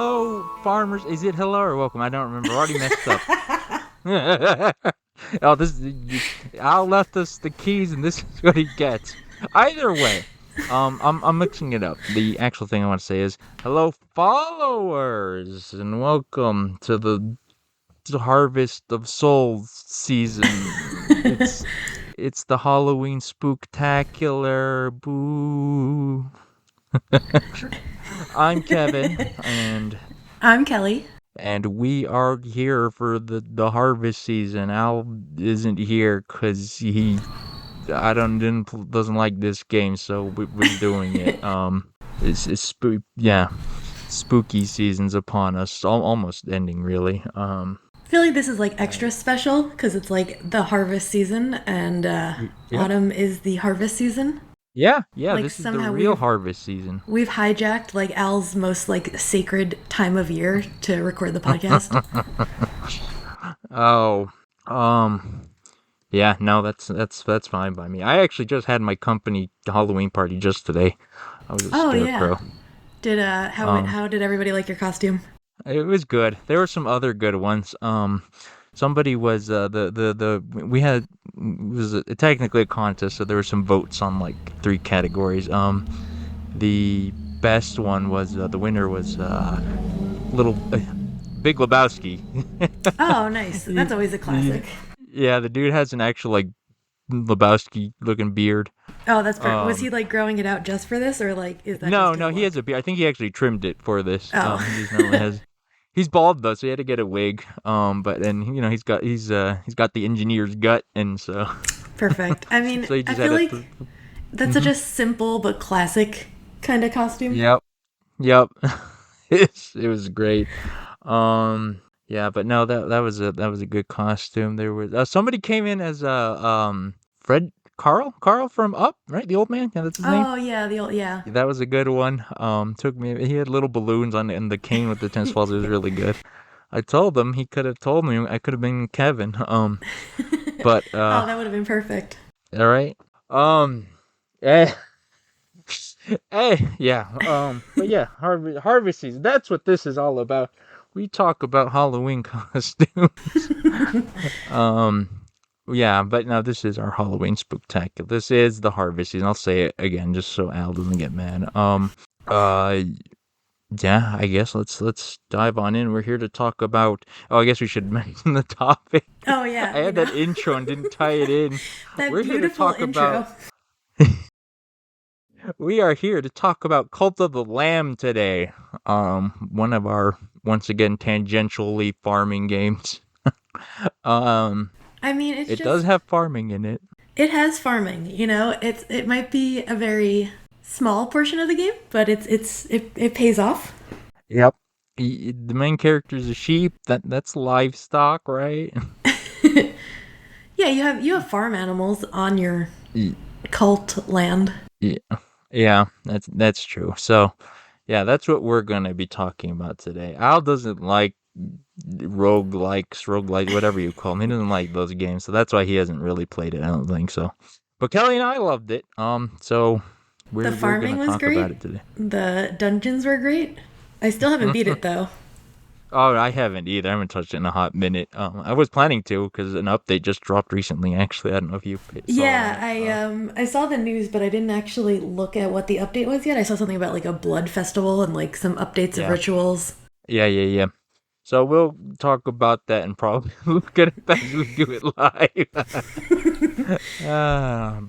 Hello, farmers. Is it hello or welcome? I don't remember. I already messed up. Oh, Al left us the keys, and this is what he gets. Either way, I'm mixing it up. The actual thing I want to say is hello, followers, and welcome to the Harvest of Souls season. It's the Halloween spooktacular. Boo. I'm Kevin, and I'm Kelly. we are here for the harvest season. Al isn't here because he doesn't like this game, so we're doing it. Spooky season's upon us, almost ending really. I feel like this is like extra special because it's like the harvest season and Yeah, autumn is the harvest season. yeah. Like This is the somehow real harvest season. we've hijacked like Al's most like sacred time of year to record the podcast. Oh, yeah. No, that's fine by me. I actually just had my company Halloween party just today. I was a Oh yeah. scarecrow. Did Um, how did everybody like your costume? It was good. There were some other good ones. Somebody was the we had it was technically a contest, so there were some votes on like 3 categories. The best one was the winner was little Big Lebowski. Oh, nice. That's always a Y- classic. yeah, the dude has an actual like Lebowski looking beard. Oh, that's perfect. Was Um, he like growing it out just for this, or like is that just no, his no, he has look? a beard. I think he actually trimmed it for this. Oh, He just normally has. He's bald though, so he had to get a wig. But then he's got the engineer's gut, and so perfect. I mean, so he I just had feel a. like that's such Mm-hmm. a simple but classic kind of costume. Yep, yep. It was great. Yeah, but no, that was a good costume. There was somebody came in as Fred Carl from Up, right? The old man. Yeah, that's his name. Oh yeah, the old yeah. That was a good one. Took me. He had little balloons on it, and the cane with the tennis balls. It was really good. I told him he could have told me I could have been Kevin. But Oh, that would have been perfect. all right. Um, eh, yeah. But yeah, harvest season. That's what this is all about. We talk about Halloween costumes. Um, yeah, but no, this is our Halloween spooktacular. This is the harvest season. I'll say it again just so Al doesn't get mad. Uh, yeah, I guess let's dive on in. We're here to talk about. Oh, I guess we should mention the topic. Oh I yeah, had that intro and didn't tie it in. that We're here to beautiful talk about. intro. We are here to talk about Cult of the Lamb today. One of our once again tangentially farming games. Um, I mean, it's it does just have farming in it. it has farming. You know, it might be a very small portion of the game, but it pays off. Yep. The main character is a sheep. That's livestock, right? Yeah, you have farm animals on your Y- cult land. Yeah, yeah, that's true. So, yeah, that's what we're gonna be talking about today. Al doesn't like roguelike, whatever you call them. He doesn't like those games, so that's why he hasn't really played it. I don't think so. But Kelly and I loved it. So The we're farming gonna was talk about great. it today. The dungeons were great. I still haven't beat it though. Oh, I haven't either. I haven't touched it in a hot minute. I was planning to because an update just dropped recently. Actually, I don't know if you saw Yeah, that. I saw the news, but I didn't actually look at what the update was yet. I saw something about like a blood festival and like some updates of Yeah, rituals. yeah. So we'll talk about that and probably look at it as we do it live.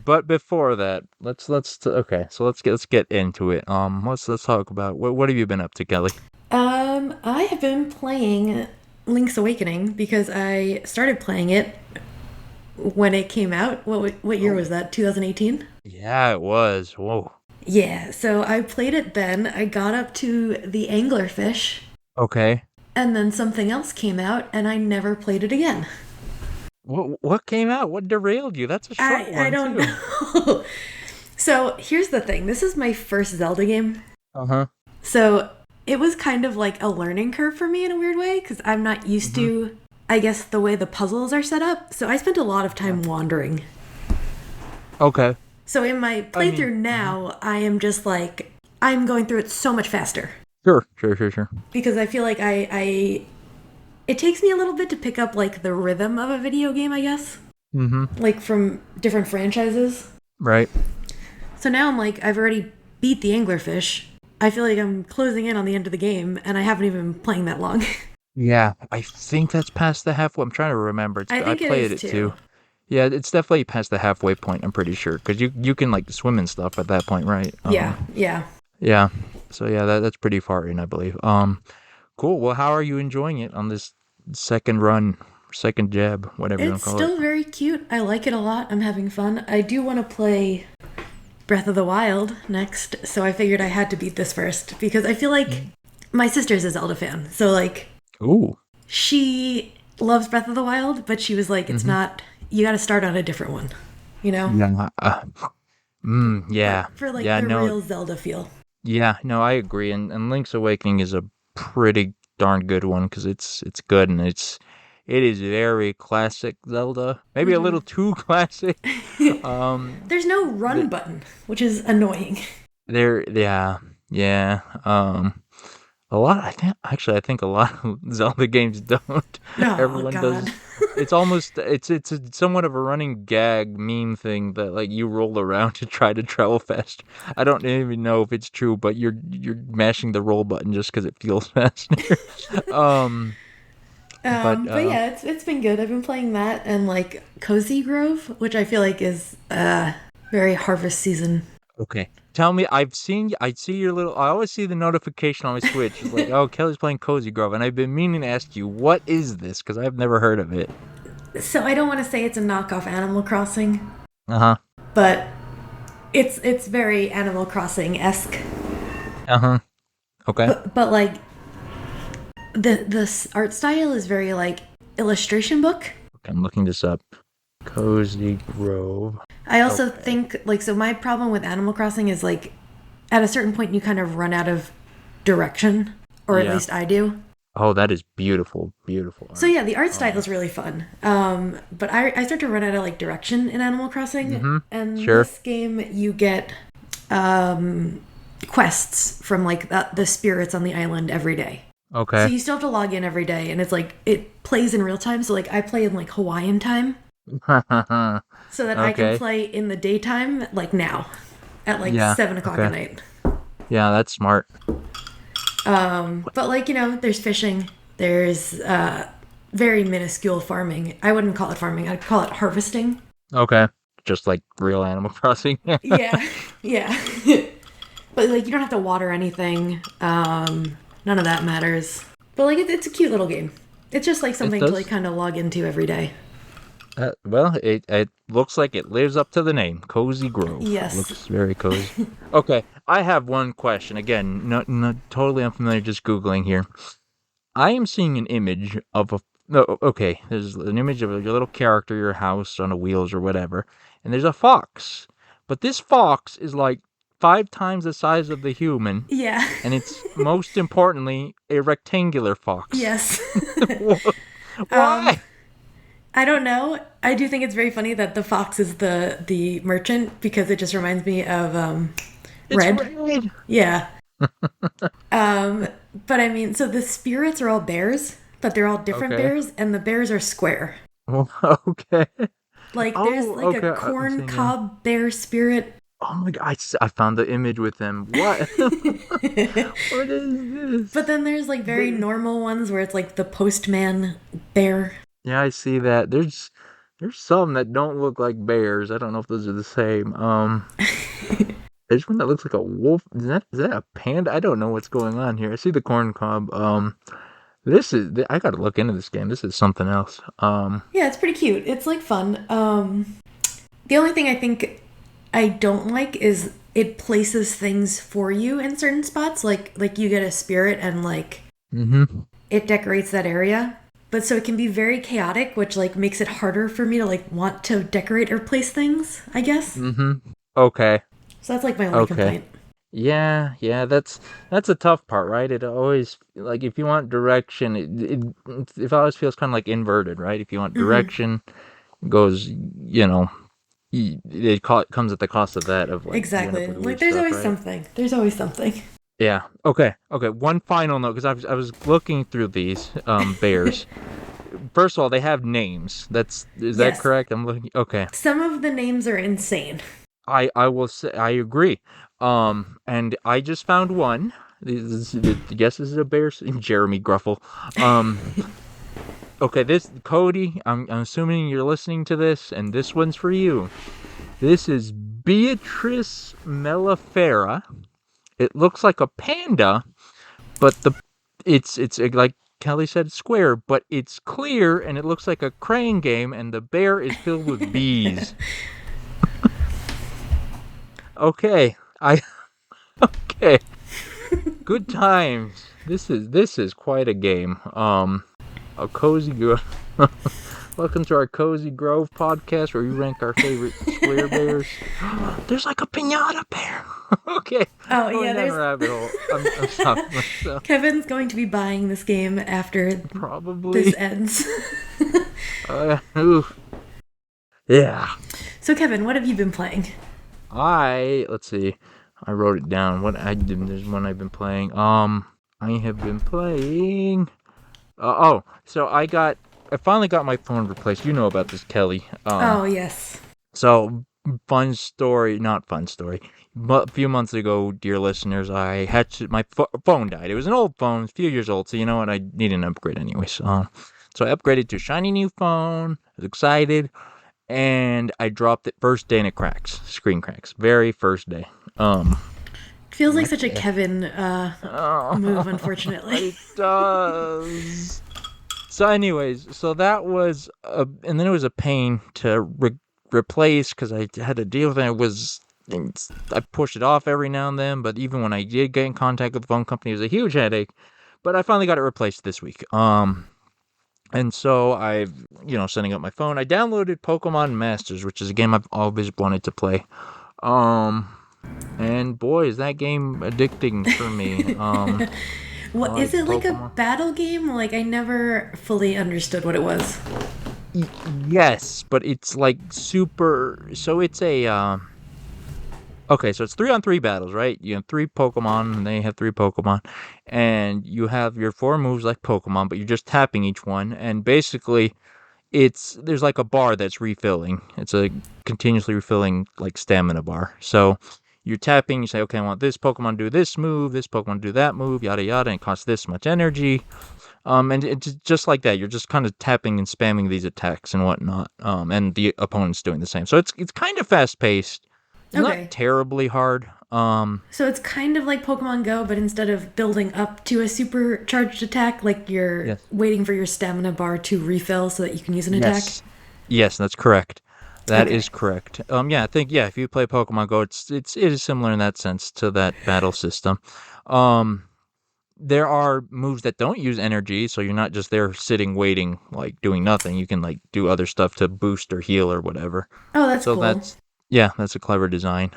But before that, okay. So let's get into it. Let's talk about what have you been up to, Kelly? I have been playing Link's Awakening because I started playing it when it came out. What year Oh, was that? 2018? yeah, it was. Whoa. Yeah, so I played it then. I got up to the anglerfish, Okay. and then something else came out, and I never played it again. What came out? What derailed you? That's a short I one don't too. know. So here's the thing. This is my first Zelda game. Uh-huh. So it was kind of like a learning curve for me in a weird way because I'm not used Mm-hmm. to, I guess, the way the puzzles are set up. So I spent a lot of Yeah. time wandering. Okay. So in my I mean, playthrough now, I am just like, I'm going through it so much faster. Sure, sure, sure, sure. because I feel like I it takes me a little bit to pick up like the rhythm of a video game, I guess, Mm-hmm. like from different franchises. Right. So now I'm like, I've already beat the anglerfish. I feel like I'm closing in on the end of the game, and I haven't even been playing that long. Yeah, I think that's past the halfway. I'm trying to remember. I I think it played is it too. too. Yeah, it's definitely past the halfway point. I'm pretty sure because you can like swim and stuff at that point, right? Yeah, yeah. Yeah. So yeah, that's pretty far in, I believe. Cool. Well, how are you enjoying it on this second run, second jab, whatever you want It's to call it? still very cute. I like it a lot. I'm having fun. I do want to play Breath of the Wild next, so I figured I had to beat this first because I feel like my sister's a Zelda fan. So like Ooh. she loves Breath of the Wild, but she was like, it's Mm-hmm. not, you got to start on a different one, you know? Yeah. Yeah. For like Yeah. the No. real Zelda feel. Yeah. No. I agree. And Link's Awakening is a pretty darn good one because it's good and it is very classic Zelda. Maybe a little too classic. There's no run The, button, which is annoying. yeah. Yeah. A lot. I think a lot of Zelda games don't. Oh, Everyone God. does. It's almost it's somewhat of a running gag meme thing that like you roll around to try to travel fast. I don't even know if it's true, but you're mashing the roll button just because it feels faster. um, but But yeah, it's been good. I've been playing that and like Cozy Grove, which I feel like is very harvest season. okay. Tell me, I see your little. I always see the notification on my Switch. It's like, oh, Kelly's playing Cozy Grove, and I've been meaning to ask you, what is this? Because I've never heard of it. So I don't want to say it's a knockoff Animal Crossing, Uh huh. but it's very Animal Crossing esque. Uh huh. Okay. But like the art style is very like illustration book. Okay, I'm looking this up. Cozy Grove. I also Okay. think like so my problem with Animal Crossing is like at a certain point you kind of run out of direction, or at Yeah. least I do. Oh, that is beautiful, beautiful So art. yeah, the art style Um. is really fun. But I start to run out of like direction in Animal Crossing, Mm-hmm. and Sure. this game you get quests from like the spirits on the island every day. So Okay. you still have to log in every day, and it's like it plays in real time. So like I play in like Hawaiian time, so that I can Okay. play in the daytime, like now, at like Yeah. 7 o'clock at Okay. night. Yeah, that's smart. But like there's fishing, there's very minuscule farming. I wouldn't call it farming. I'd call it harvesting. Okay. Just like real Animal Crossing. Yeah, yeah. But like you don't have to water anything. None of that matters. But like it's a cute little game. It's just like It something to like does. kind of log into every day. Well, it looks like it lives up to the name, Cozy Grove. It Yes. looks very cozy. Okay, I have one question. Again, not totally unfamiliar, just Googling here. I am seeing an image of a no, okay, there's an image of your little character, your house on a wheels or whatever, and there's a fox. But this fox is like 5 times the size of the human, Yeah. and it's most importantly a rectangular fox. Yes. um, Why? I don't know. I do think it's very funny that the fox is the merchant because it just reminds me of It's Red. red. Yeah. But I mean, so the spirits are all bears, but they're all different Okay. bears, and the bears are square. Well, okay. Like there's Oh, like a okay. I'm corn seeing now. cob bear spirit. Oh my god, I found the image with them. What? What is But this? then there's like very The- normal ones where it's like the postman bear. Yeah, I see that. There's some that don't look like bears. I don't know if those are the same. There's one that looks like a wolf. Is that a panda? I don't know what's going on here. I see the corn cob. I gotta look into this game. This is something else. Yeah, it's pretty cute. It's like fun. The only thing I think I don't like is it places things for you in certain spots. Like you get a spirit and like Mm-hmm. it decorates that area. But so it can be very chaotic, which like makes it harder for me to like want to decorate or place things, I guess. Mm-hmm. Okay. So that's like my only Okay. complaint. Yeah, yeah, that's a tough part, right? It always like if you want direction, it always feels kind of like inverted, right? If you want Hmm. direction, it goes, you know, it comes at the cost of that of like you end up Exactly. with Like weird there's stuff, always right? something. There's always something. Yeah. Okay. Okay. One final note, because I was looking through these bears. First of all, they have names. Is that Yes. correct? I'm looking. Okay. Some of the names are insane. I will say I agree. And I just found one. Guess this is a bear. Jeremy Gruffle. Um. Okay. This Cody. I'm assuming you're listening to this, and this one's for you. This is Beatrice mellifera. It looks like a panda, but it's like Kelly said, it's square, but it's clear and it looks like a crane game, and the bear is filled with bees. Okay, I okay. Good times. This is quite a game. A cozy Welcome to our Cozy Grove podcast where we rank our favorite square bears. There's like a pinata bear. Okay, Oh yeah, going down a there's rabbit hole. I'm stopping myself. Kevin's going to be buying this game after this Probably. ends. Oof. Yeah. So Kevin, what have you been playing? Let's see. I wrote it down. What I did. There's one I've been playing. I have been playing. So I finally got my phone replaced. You know about this, Kelly. Oh yes. So fun story, not fun story. A few months ago, dear listeners, I had my phone died. It was an old phone, a few years old. So you know what? I need an upgrade anyway. So I upgraded to a shiny new phone. I was excited, and I dropped it first day and it cracks. Screen cracks. Very first day. Feels like My such a Kevin move, but unfortunately. it does. So, anyways, so that was, and then it was a pain to replace because I had to deal with it. I pushed it off every now and then, but even when I did get in contact with the phone company, it was a huge headache. But I finally got it replaced this week. And so setting up my phone. I downloaded Pokemon Masters, which is a game I've always wanted to play. Um, and boy, is that game addicting for me. I What is like it, like a Pokemon. battle game? Like I never fully understood what it was. Y- yes, but it's like super. So it's a okay. So it's 3-on-3 battles, right? You have three Pokemon, and they have three Pokemon, and you have your four moves like Pokemon, but you're just tapping each one, and basically there's like a bar that's refilling. It's a continuously refilling like stamina bar. So you're tapping, you say, okay, I want this Pokemon to do this Pokemon to do that move, yada yada, and it costs this much energy. And it's just like that. You're just kind of tapping and spamming these attacks and whatnot. And the opponent's doing the same. So it's kind of fast paced. It's not Okay. terribly hard. So it's kind of like Pokemon Go, but instead of building up to a supercharged attack, like you're Yes. waiting for your stamina bar to refill so that you can use an attack. Yes. Yes, that's correct. That Okay. is correct. Yeah, I think if you play Pokemon Go, it is similar in that sense to that battle system. Um, there are moves that don't use energy, so you're not just there sitting waiting, like doing nothing. You can like do other stuff to boost or heal or whatever. Oh, that's So cool. that's a clever design.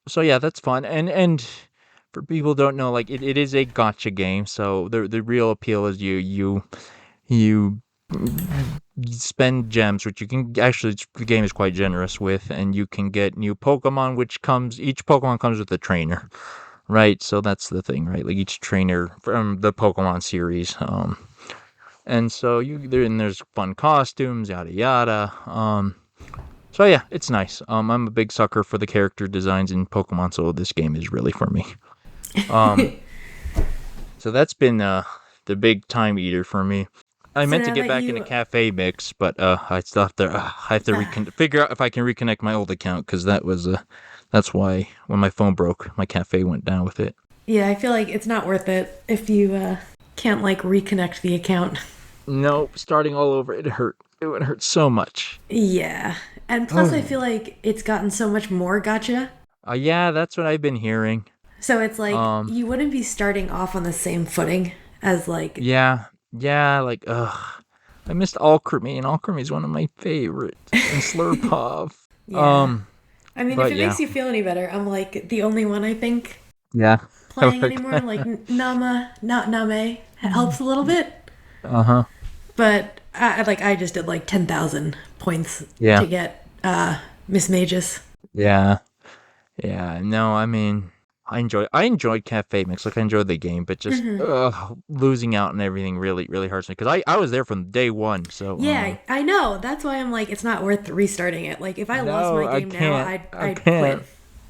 So yeah, that's fun. And for people who don't know, like it is a gotcha game. So the real appeal is you spend gems, which you can actually the game is quite generous with, and you can get new Pokemon, each Pokemon comes with a trainer, right? So that's the thing, right? Like each trainer from the Pokemon series, and so there's fun costumes, yada yada. So yeah, it's nice. I'm a big sucker for the character designs in Pokemon, so this game is really for me. Um, so that's been the big time eater for me. I So meant to now get that back into you, Cafe Mix, but I still have to. I have to figure out if I can reconnect my old account because that's why when my phone broke, my cafe went down with it. yeah, I feel like it's not worth it if you can't like reconnect the account. Nope, starting all over, it hurt. It would hurt so much. Yeah. And plus, I feel like it's gotten so much more gotcha. Yeah, that's what I've been hearing. So it's like Um, you wouldn't be starting off on the same footing as like, yeah, yeah, like I missed Alchemy, and Alchemy is one of my favorites, and Slurpov. yeah. Um, I mean, if but it yeah, makes you feel any better, I'm like the only one I think yeah. playing anymore. Like Nama, not Name helps a little bit, Uh huh. but I just did like 10,000 points Yeah. to get Miss Magus. Yeah. Yeah. No, I mean. I enjoyed Cafe Mix. Like I enjoyed the game, but just Hmm. losing out and everything really hurts me because I was there from day one. So Yeah, I know. That's why I'm like, it's not worth restarting it. Like, if I lost no, my I game now, can't. I I'd quit. can't.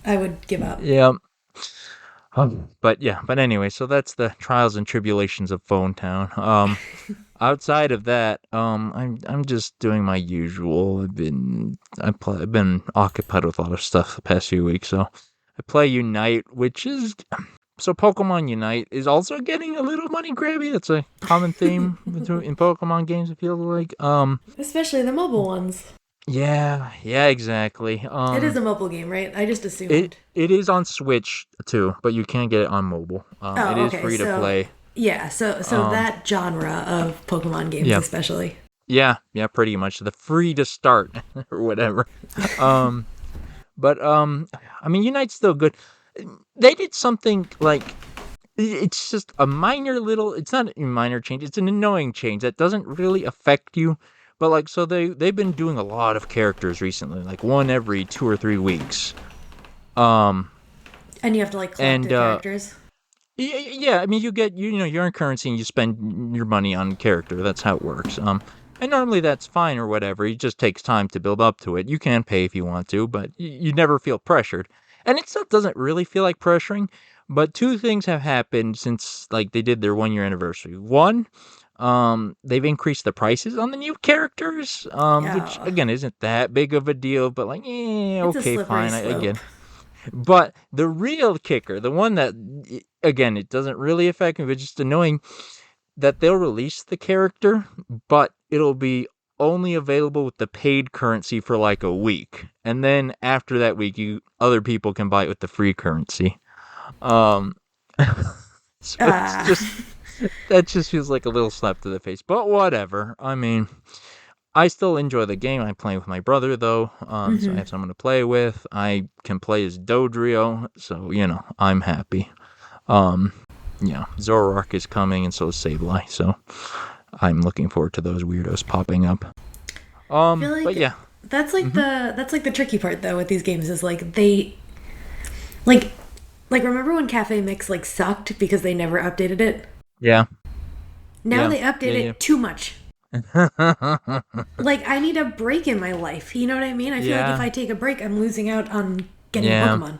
I would give up. Yeah. But yeah, but anyway, so that's the trials and tribulations of Phone Town. Outside of that, I'm just doing my usual. I've been occupied with a lot of stuff the past few weeks, so I play Unite, which is so Pokemon Unite is also getting a little money grabby. That's a common theme in Pokemon games. I feel like, Especially the mobile ones. yeah, exactly. It is a mobile game, right? I just It assumed. it is on Switch too, but you can get it on mobile. It Oh, is okay. free to So, play. yeah. So Um, that genre of Pokemon games, yeah, especially. yeah, pretty much the free to start or whatever. Um, but I mean, Unite's still good. They did something like it's just a minor little. It's not a minor change. It's an annoying change that doesn't really affect you. But like, so they've been doing a lot of characters recently, like one every 2 or 3 weeks. Um, And you have to like collect and the characters. Yeah, I mean, you know, you earn currency and you spend your money on character. That's how it works. And normally that's fine or whatever. It just takes time to build up to it. You can pay if you want to, but you never feel pressured. And it still doesn't really feel like pressuring. But two things have happened since like they did their 1 year anniversary. One, they've increased the prices on the new characters, which Yeah. again isn't that big of a deal. But like, It's a okay, slippery fine. slope. Again, but the real kicker, the one that, again, it doesn't really affect me, but just annoying, that they'll release the character, but it'll be only available with the paid currency for like a week. And then after that week, other people can buy it with the free currency. Um, so it's Ah. just, that just feels like a little slap to the face. But whatever. I mean, I still enjoy the game. I'm playing with my brother though, so I Hmm. have someone to play with. I can play as Dodrio, so you know I'm happy. Um, yeah, Zoroark is coming, and so is Sableye. So I'm looking forward to those weirdos popping up. I feel But like yeah, that's hmm like the tricky part though with these games is like they like remember when Cafe Mix like sucked because they never updated it? yeah, Now yeah, they update yeah, it too much. yeah, Like I need a break in my life. You know what I mean? I feel like if yeah, I take a break, I'm losing out on getting yeah. Pokemon.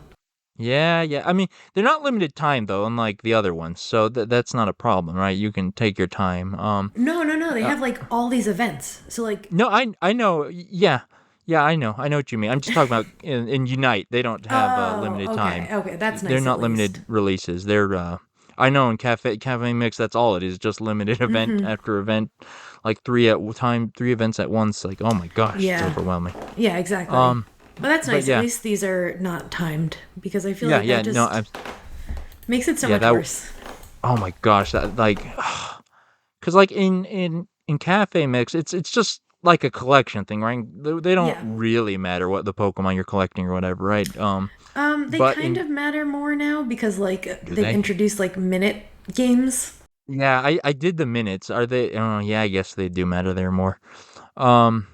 Yeah. I mean, they're not limited time though, unlike the other ones. So that's not a problem, right? You can take your time. No. They Uh, have like all these events. So like, No, I know. Yeah, I know what you mean. I'm just talking about in Unite. They don't have oh, limited time. okay, that's They're nice at not least. limited releases. They're I know in Cafe Mix that's all it is, just limited event Mm-hmm. after event, like three events at once. Like oh my gosh, it's Yeah, overwhelming. yeah, exactly. Um, But that's but nice. At yeah, least these are not timed because I feel like yeah, that no, just makes it so yeah, much that. worse. Oh my gosh, that like, cause like in Cafe Mix, it's just like a collection thing, right? They don't Yeah. really matter what the Pokemon you're collecting or whatever, right? They But kind in of matter more now because like do they've they? introduced like minute games Yeah, I did the minutes. Are they? Oh, yeah, I guess they do matter there more. Um,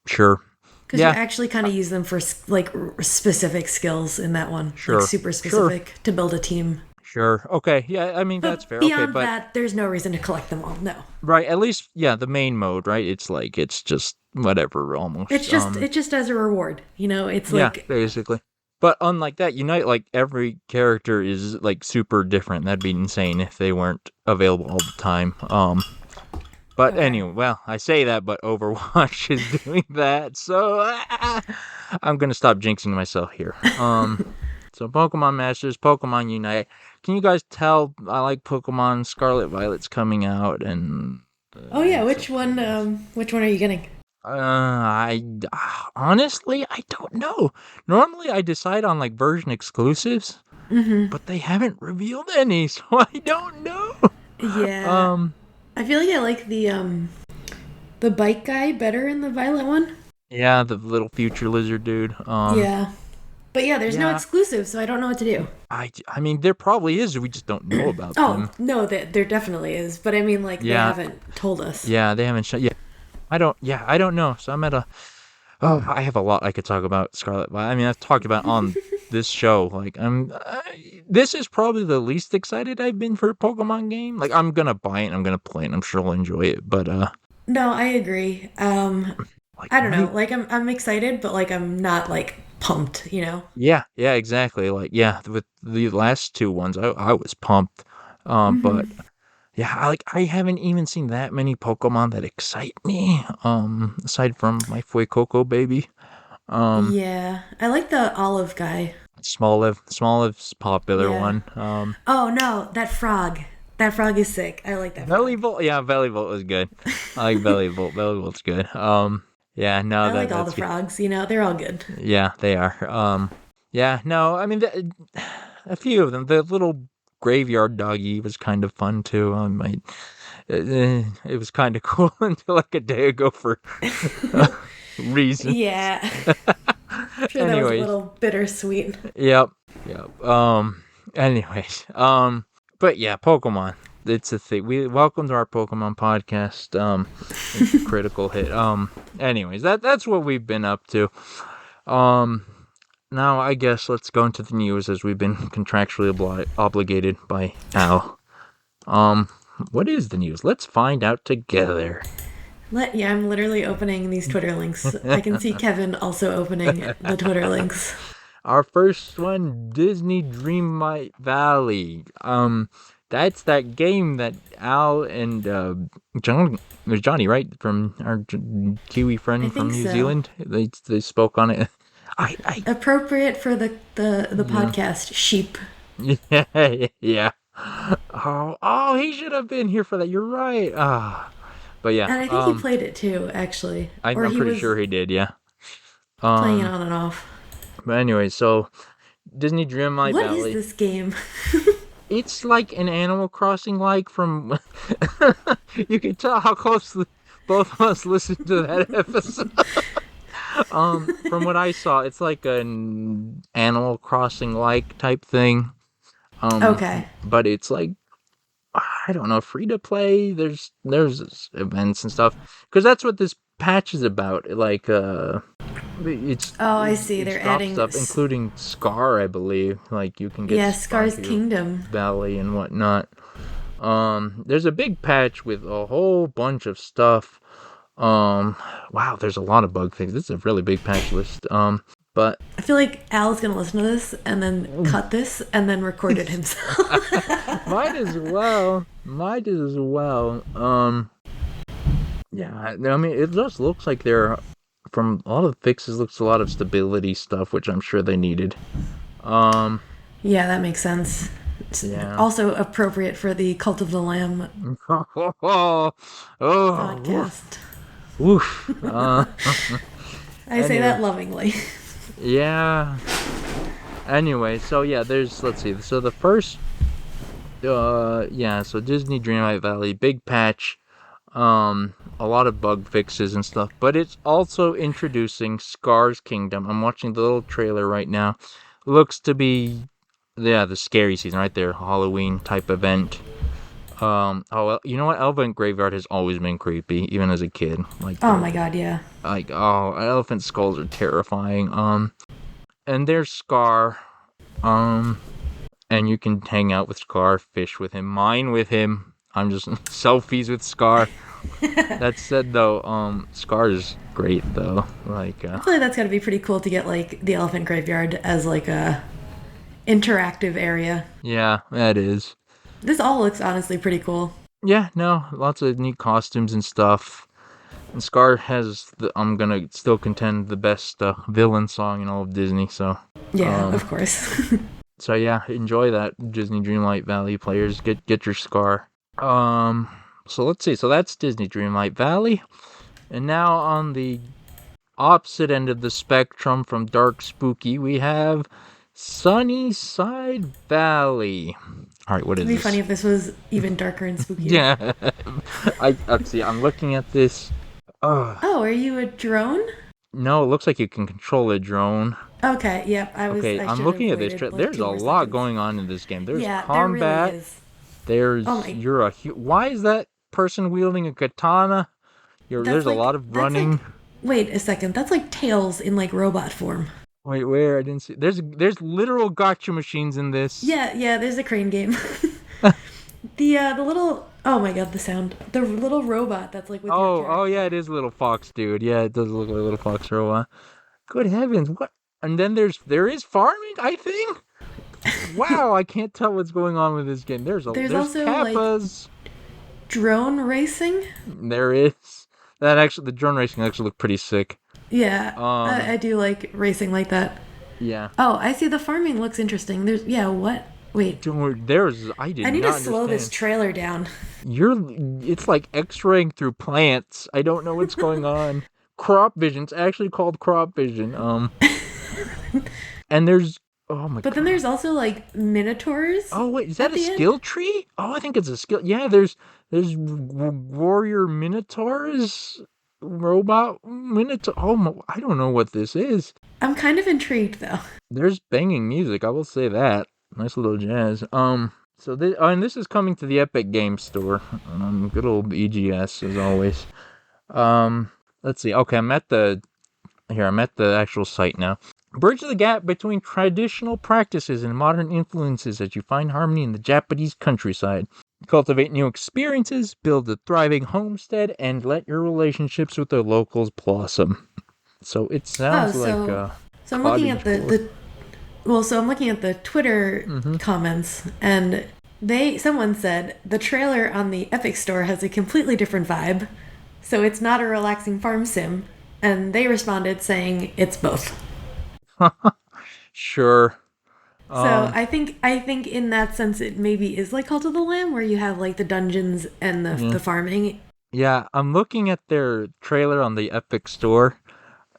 sure. because you Yeah, actually kind uh, of use them for like specific skills in that one, like sure, super sure, specific to build a team. sure. Okay, yeah, I mean that's But fair. Okay, beyond but that, there's no reason to collect them all. No, right, at least yeah, the main mode, right? It's like it's just whatever almost. it's just as a reward. You know, it's Yeah, like basically. But unlike that, Unite, like every character is like super different. That'd be insane if they weren't available all the time. But okay. anyway, well, I say that, but Overwatch is doing that, so I'm gonna stop jinxing myself here. So Pokemon Masters, Pokemon Unite. Can you guys tell I like Pokemon Scarlet Violet's coming out and Oh yeah, so forth. which one are you getting? I honestly I don't know. Normally I decide on like version exclusives, Mm-hmm. but they haven't revealed any, so I don't know. Yeah, Um, I feel like I like the bike guy better in the violet one. yeah, the little future lizard dude. Yeah, but yeah, there's no Yeah, exclusive, so I don't know what to do. I mean there probably is. We just don't know about Oh them. no, there definitely is, but I mean like they Yeah, haven't told us. yeah, they haven't shown. Yeah, I don't. Yeah, I don't know. So I'm at a. Oh, I have a lot I could talk about Scarlet Violet. I mean, I've talked about on this show. Like this is probably the least excited I've been for a Pokemon game. Like I'm gonna buy it, and I'm gonna play it, and I'm sure I'll enjoy it. But No, I agree. like I don't know. my Like I'm excited, but like I'm not like pumped, you know? yeah, exactly. Like yeah, with the last two ones, I was pumped. But Hmm. yeah, I haven't even seen that many Pokemon that excite me. Aside from my Fuecoco baby. Um, Yeah. I like the olive guy. Smoliv's popular Yeah. one. Oh no, that frog. That frog is sick. I like that frog. Volleybolt, yeah, Volleybolt was good. I like Volleybolt. Volleybolt's good. Yeah, no, I like all the that's good. frogs, you know, they're all good. Yeah, they are. Yeah, no, I mean, a few of them. The little graveyard doggy was kind of fun too. It was kind of cool until like a day ago for reasons. Yeah. Sure, that was a Anyways, little bittersweet. yep, yep. Anyways, but yeah, Pokemon. It's a thing. Welcome to our Pokemon podcast. Critical hit. Anyways, that's what we've been up to. Um, Now I guess let's go into the news as we've been contractually obligated by Al. Um, what is the news? Let's find out together. Yeah, I'm literally opening these Twitter links. I can see Kevin also opening the Twitter links. Our first one, Disney Dreamlight Valley. That's that game that Al and John, it was Johnny, right, from our Kiwi I friend from think New so. Zealand. They spoke on it. I Appropriate for the yeah podcast sheep. yeah yeah. Oh, he should have been here for that. You're right. But yeah, And I think he played it too, actually. Or I'm he pretty was sure he did. Yeah. playing it Um, on and off. but anyway, so Disney Dreamlight What is Valley. this game? It's like an Animal Crossing like from you can tell how closely both of us listened to that episode. From what I saw, it's like an Animal Crossing like type thing. Um, Okay. but it's like I don't know, free to play. There's events and stuff because that's what this patch is about. Like Oh, I see. it's They're dropped adding. stuff, including Scar, I believe. Like you can get Yeah, Scar Scar's for your Kingdom. valley and whatnot. There's a big patch with a whole bunch of stuff. Um, wow, there's a lot of bug things. This is a really big patch list. But I feel like Al's gonna listen to this and then cut this and then record it himself. might as well. Might as well. Yeah, I mean, it just looks like they're from a lot of the fixes. Looks a lot of stability stuff, which I'm sure they needed. Um, Yeah, that makes sense. It's yeah. also appropriate for the Cult of the Lamb Oh, woof, podcast. woof. I say Anyway, that lovingly. yeah. Anyway, so yeah, let's see. So the first, yeah. So Disney Dreamlight Valley, big patch. A lot of bug fixes and stuff, but it's also introducing Scar's Kingdom. I'm watching the little trailer right now. Looks to be, yeah, the scary season right there, Halloween type event. Oh, well, you know what? Elephant Graveyard has always been creepy, even as a kid. Oh my god, yeah. Oh, elephant skulls are terrifying. And there's Scar. Um, and you can hang out with Scar, fish with him, mine with him. I'm just selfies with Scar. That said, though, Scar is great though. I feel like that's gotta be pretty cool to get like the elephant graveyard as like a interactive area. yeah, that is. This all looks honestly pretty cool. Yeah, no, lots of neat costumes and stuff. And Scar has I'm gonna still contend the best villain song in all of Disney. Yeah, Um, of course. so yeah, enjoy that, Disney Dreamlight Valley players. Get your Scar. So let's see. So that's Disney Dreamlight Valley, and now on the opposite end of the spectrum from dark spooky, we have Sunnyside Valley. All right, what is It'd be this? funny if this was even darker and spookier. Yeah, let's see. I'm looking at this. Oh, are you a drone? No, it looks like you can control a drone. Okay, yep. Okay, I I'm should looking have at this. waited like There's two a more lot seconds. going on in this game. There's Yeah, there really combat. is. There's Oh my, why is that person wielding a katana? that's There's a like lot of running. wait a second. That's like Tails in like robot form. Wait, where? I didn't see. There's literal gotcha machines in this. Yeah, there's a crane game. The little, oh my god, the sound. The little robot that's like with your Oh yeah, character. it is Little Fox, dude. Yeah, it does look like Little Fox robot. Good heavens, what? And then there is farming, I think. Wow, I can't tell what's going on with this game. There's There's also like kappas. drone racing. There is that actually the drone racing actually looked pretty sick. Yeah, Um, I do like racing like that. yeah. Oh, I see the farming looks interesting. There's, yeah, what? Wait, Don't worry, there's I I did need to not slow this understand. trailer down. You're it's like X-raying through plants. I don't know what's going on. Crop vision. It's actually called crop vision. And there's oh my But then god. there's also like minotaurs Oh wait, is that at a the end. skill tree? Oh, I think it's a skill. Yeah, there's warrior minotaurs, robot minotaur. Oh, I don't know what this is. I'm kind of intrigued though. There's banging music. I will say that. Nice little jazz. So this, and this is coming to the Epic Games Store. Good old EGS as always. Let's see. Okay, I'm at the actual site now. Bridge the gap between traditional practices and modern influences as you find harmony in the Japanese countryside. Cultivate new experiences, build a thriving homestead, and let your relationships with the locals blossom. So it Oh, sounds like so I'm looking at cottage core. so I'm looking at the Twitter Mm-hmm. comments, and someone said the trailer on the Epic Store has a completely different vibe. So it's not a relaxing farm sim, and they responded saying it's both. Sure. So Um, I think in that sense it maybe is like Cult of the Lamb where you have like the dungeons and yeah. the farming. Yeah, I'm looking at their trailer on the Epic Store.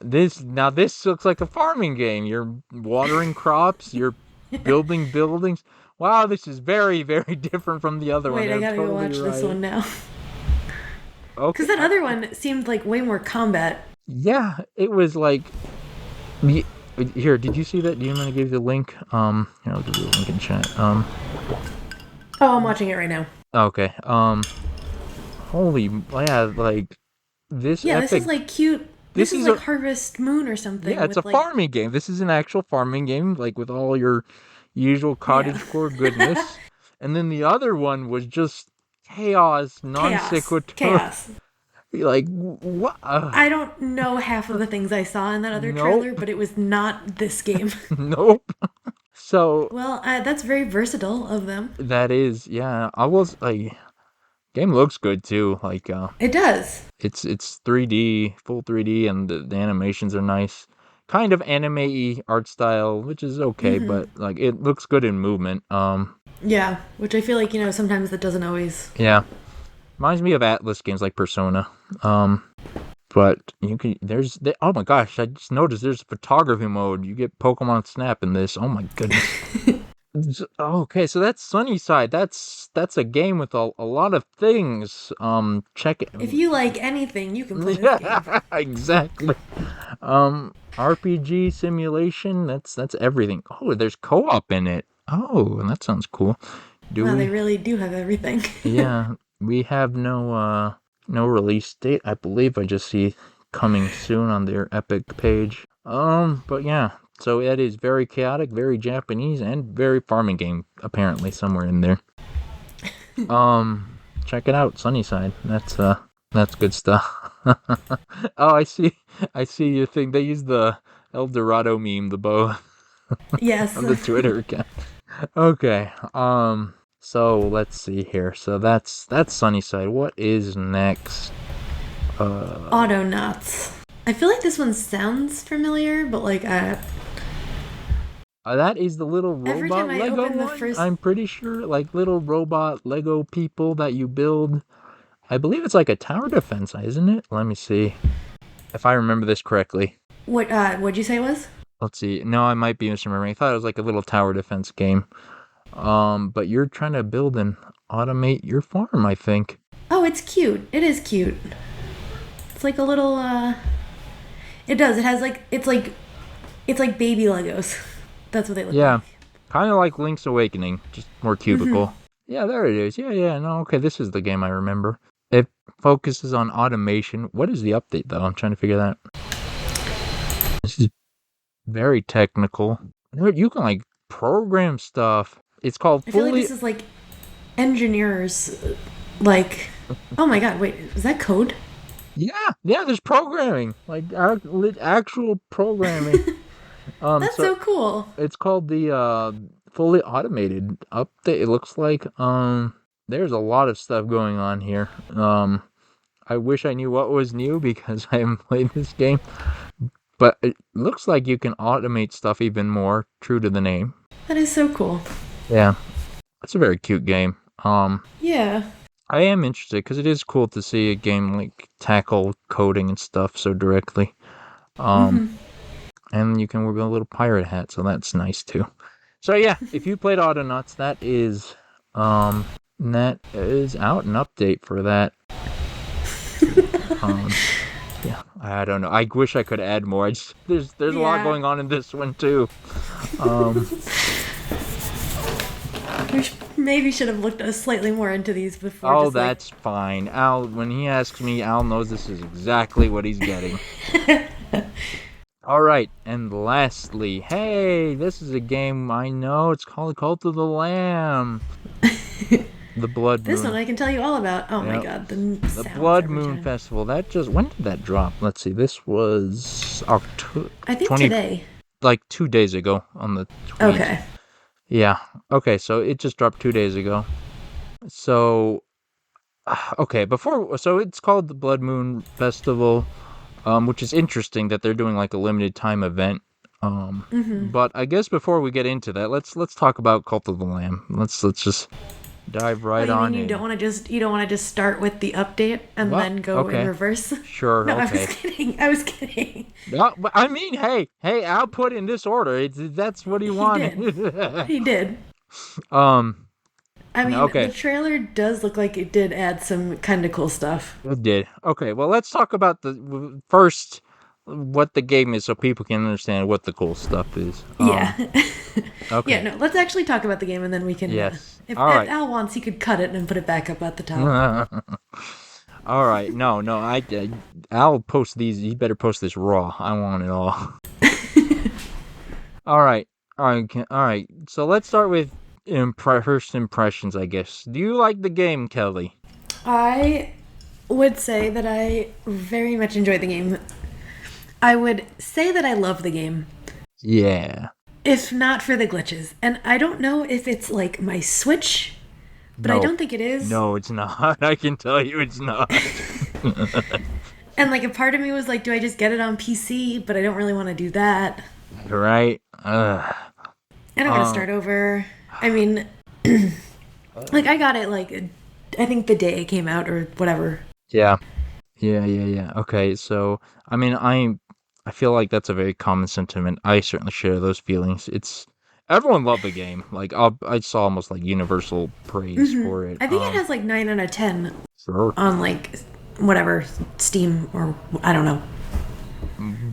This looks like a farming game. You're watering crops, you're building buildings. Wow, this is very, very different from the other one. Wait, I They're gotta go totally watch this right. one now. Okay. Because that other one seemed like way more combat. Yeah, it was like the here, did you see that? Do you want to give you the link? Here, I'll give you the link in chat. Oh, I'm watching it right now. Okay. Holy, yeah, like this Yeah, this is epic. like cute. This This is is like a Harvest Moon or Yeah, something it's a with like, farming game. This is an actual farming game, like with all your usual yeah. cottage-core goodness. And then the other one was just chaos, non Chaos. sequitur. Chaos. Like what? I don't know half of the things I saw in that other Nope, trailer, but it was not this game. nope. So Well, that's very versatile of them. that is, yeah. I was like, game looks good too. Like, It does. it's 3D, full 3D, and the animations are nice. Kind of anime-y art style, which is okay, but like it looks good in movement. Yeah, which I feel like, sometimes that doesn't always. Yeah. Reminds me of Atlas games like Persona. Um, but you can oh my gosh, I just noticed there's photography mode. You get Pokemon Snap in this. Oh my goodness. Okay, so that's Sunnyside. That's a game with a lot of things. Check it. If you like anything, you can play this game. Yeah, exactly. RPG simulation. That's everything. Oh, there's co-op in it. Oh, that sounds cool. Do Wow, they we? really do have everything. Yeah, we have no release date. I believe I just see coming soon on their Epic page. But yeah, so it is very chaotic, very Japanese, and very farming game apparently somewhere in there. Check it out, Sunnyside. That's good stuff. Oh, I see your thing. They use the El Dorado meme, the bow Yes. on the Twitter account. Okay. So let's see here. So that's Sunnyside. What is next? Autonauts. I feel like this one sounds familiar, but like, That is the little every robot time I Lego open the one. first. I'm pretty sure, like little robot Lego people that you build. I believe it's like a tower defense, isn't it? Let me see if I remember this correctly. What'd you say it was? Let's see. No, I might be misremembering. I thought it was like a little tower defense game. But you're trying to build and automate your farm, I think. Oh, it's cute. It is cute. It's like a little, it does. It has like, it's like baby Legos. That's what they look Yeah, like. kind of like Link's Awakening, just more cubicle. Yeah, there it is. Yeah. No, okay, this is the game I remember. It focuses on automation. What is the update though? I'm trying to figure that. This is very technical. Dude, you can like program stuff. It's called I feel like fully. this is like engineers, like, oh my god, wait, is that code? Yeah, yeah. There's programming, like actual programming. That's So so cool. it's called the fully automated update. It looks like there's a lot of stuff going on here. I wish I knew what was new because I haven't played this game. But it looks like you can automate stuff even more, true to the name. That is so cool. Yeah, it's a very cute game. Yeah. I am interested because it is cool to see a game like tackle coding and stuff so directly. Um, and you can wear a little pirate hat, so that's nice too. So yeah, if you played Autonauts, that is out an update for that. Um, yeah, I don't know. I wish I could add more. There's a lot Yeah. going on in this one too. Um, We maybe should have looked slightly more into these before oh, just like. that's fine. Al, when he asks me, Al knows this is exactly what he's getting. All right, and lastly, hey, this is a game I know. It's called Cult of the Lamb. The Blood This one Moon. I can tell you all about. Oh my Yep. god, the The sounds Blood every Moon time. Festival. That just when did that drop? Let's see. This was October I think 20 today. like 2 days ago on the tweet. Okay. Yeah. Okay, so it just dropped 2 days ago. So okay, so it's called the Blood Moon Festival, which is interesting that they're doing like a limited time event. But I guess before we get into that, let's talk about Cult of the Lamb. Let's just dive Oh, right you mean on in. you don't want to just start with the update and Well, then go in okay, reverse? sure, No, I was okay. kidding. I was kidding. No, but I mean, hey, I'll put in this order. That's what he He did. wanted. He did. um, I mean, the okay, trailer does look like it did add some kind of cool stuff. it did. Okay, well, let's talk about the first what the game is, so people can understand what the cool stuff is. Yeah. Yeah, Okay, no, let's actually talk about the game and then we can. yes, all If right. Al wants, he could cut it and put it back up at the top. All right, no, I'll post these. You better post this raw. I want it all. All right, all right. So let's start with first impressions, I guess. Do you like the game, Kelly? I would say that I very much enjoy the game. I would say that I love the game, Yeah. if not for the glitches. And I don't know if it's like my Switch, but I No, don't think it is. no, it's not. I can tell you, it's not. And like a part of me was like, do I just get it on PC? But I don't really want to do that. Right? I don't want to start over. I mean, like I got it like I think the day it came out or whatever. Yeah. Yeah. Okay, so I mean, I feel like that's a very common sentiment. I certainly share those feelings. It's everyone loved the game. Like I saw almost like universal praise for it. I think it has like 9 out of 10 Sure. on like whatever Steam or I don't know.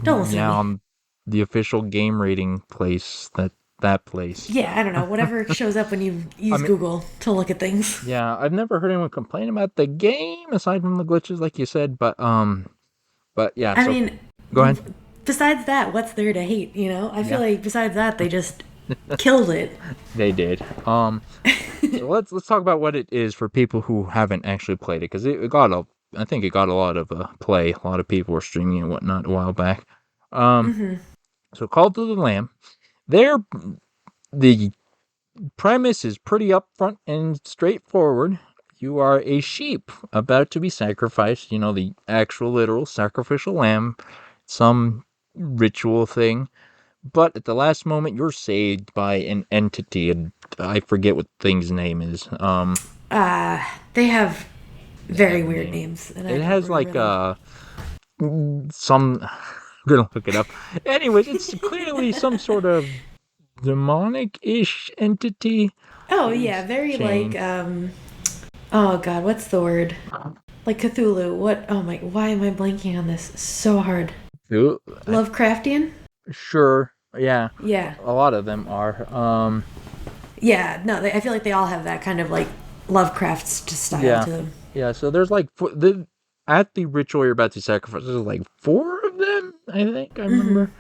Don't listen Yeah, to me. on the official game rating place that place. Yeah, I don't know. Whatever shows up when you use mean- Google to look at things. Yeah, I've never heard anyone complain about the game aside from the glitches, like you said. But yeah. I So mean, go ahead. besides that, what's there to hate? You know, I feel Yeah. like besides that, they just killed it. They did. So let's talk about what it is for people who haven't actually played it because I think it got a lot of play. A lot of people were streaming and whatnot a while back. So Call to the Lamb. The premise is pretty upfront and straightforward. You are a sheep about to be sacrificed. You know, the actual literal sacrificial lamb, some ritual thing. But at the last moment, you're saved by an entity, and I forget what the thing's name is. They have very have a weird name. names, and I It don't has remember like them. some. I'm gonna look it up. Anyways, it's clearly some sort of demonic-ish entity. Oh yeah, very Change. like oh god, what's the word? Like Cthulhu. What? Oh my, why am I blanking on this? So hard. Ooh, Lovecraftian? sure, yeah, Yeah. a lot of them are. Yeah, no, I feel like they all have that kind of like Lovecraft style Yeah, to them. yeah. So there's like at the ritual you're about to sacrifice. There's like 4 of them. I think I remember.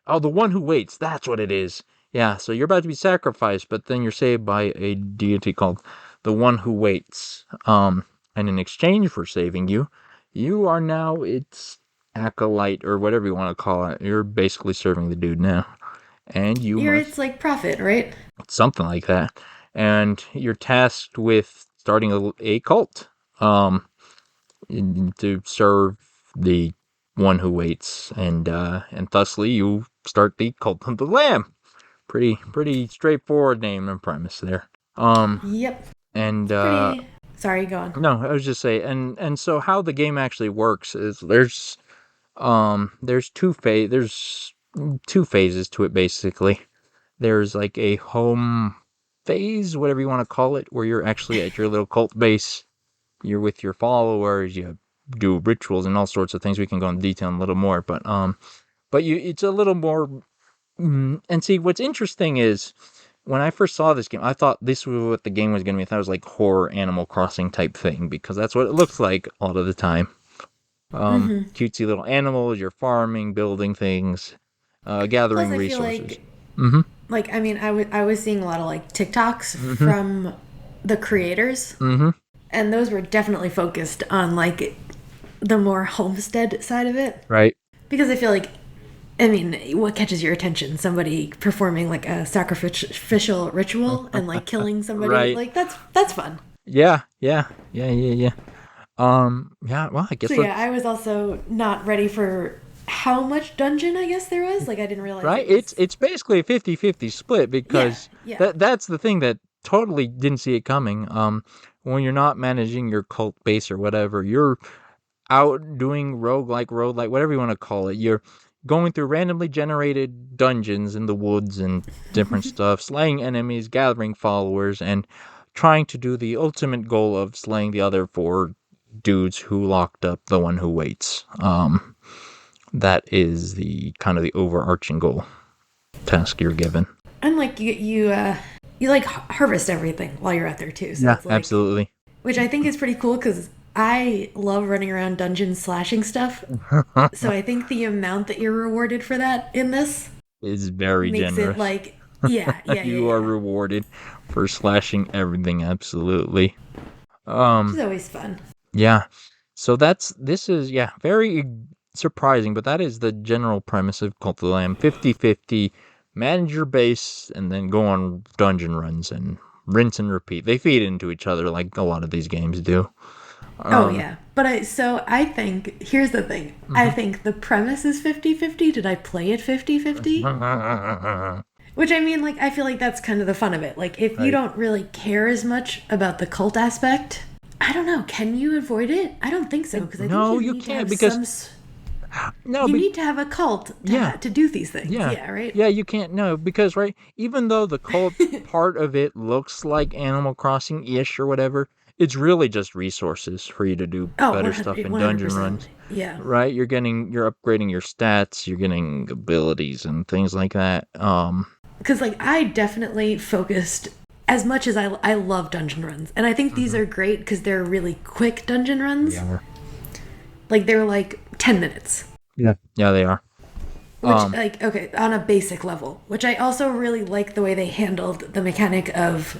Oh, the one who waits. That's what it is. Yeah, so you're about to be sacrificed, but then you're saved by a deity called the one who waits. And in exchange for saving you, you are now its acolyte or whatever you want to call it. You're basically serving the dude now. And you You're must its like prophet, right? something like that. And you're tasked with starting a cult. Um to serve the one who waits, and thusly you start the cult of the lamb. Pretty straightforward name and premise there. Yep. And It's pretty. Sorry, go on. no, I was just saying, and so how the game actually works is there's two phases to it basically. There's like a home phase, whatever you want to call it, where you're actually at your little cult base. You're with your followers. You do rituals and all sorts of things. We can go into detail in a little more, but it's a little more. And see, what's interesting is when I first saw this game, I thought this was what the game was going to be. I thought it was like horror Animal Crossing type thing because that's what it looks like all of the time. Cutesy little animals. You're farming, building things, Plus, gathering I feel resources. like I mean, I was seeing a lot of like TikToks Mm-hmm. from the creators, Mm-hmm. and those were definitely focused on like the more homestead side of it Right. because I feel like. I mean, what catches your attention? Somebody performing like a sacrificial ritual and like killing somebody. Right. Like that's fun. Yeah. Yeah. Yeah. Yeah. Yeah. Yeah. Well, I So guess yeah, I was also not ready for how much dungeon I guess there was. Like I didn't realize right? it was. It's basically a 50-50 split Yeah, because yeah. that's the thing that totally didn't see it coming. When you're not managing your cult base or whatever, you're out doing roguelike, whatever you want to call it. You're going through randomly generated dungeons in the woods and different stuff, slaying enemies, gathering followers, and trying to do the ultimate goal of slaying the other four dudes who locked up the one who waits. That is the kind of the overarching goal task you're given. And like you like harvest everything while you're out there too. So Yeah, it's like, absolutely. which I think is pretty cool because I love running around dungeons slashing stuff. So I think the amount that you're rewarded for that in this Is very makes it generous. like, yeah, yeah, yeah, You are yeah. rewarded for slashing everything, absolutely. Which is Um, always fun. yeah. So this is, yeah, very surprising, but that is the general premise of Cult of the Lamb. 50-50, manage your base, and then go on dungeon runs and rinse and repeat. They feed into each other like a lot of these games do. Oh Um, yeah. But I think here's the thing. I mhm. think the premise is 50-50. Did I play it 50-50? Which I mean like I feel like that's kind of the fun of it. Like if you Right. don't really care as much about the cult aspect, I don't know, can you avoid it? I don't think so because I think No, you you need to can't have because no, you need to have a cult yeah, to do these things. yeah, Yeah, right? yeah. You can't know because right, even though the cult part of it looks like Animal Crossing ish or whatever, it's really just resources for you to do Oh, better stuff in dungeon 100%. runs. Yeah. Right, you're upgrading your stats, you're getting abilities and things like that. Because like I definitely focused as much as I love dungeon runs, and I think these Mhm. are great because they're really quick dungeon runs. Yeah. Like they're like 10 minutes, Yeah. Yeah, they are. which Um, like okay on a basic level. Which I also really like the way they handled the mechanic of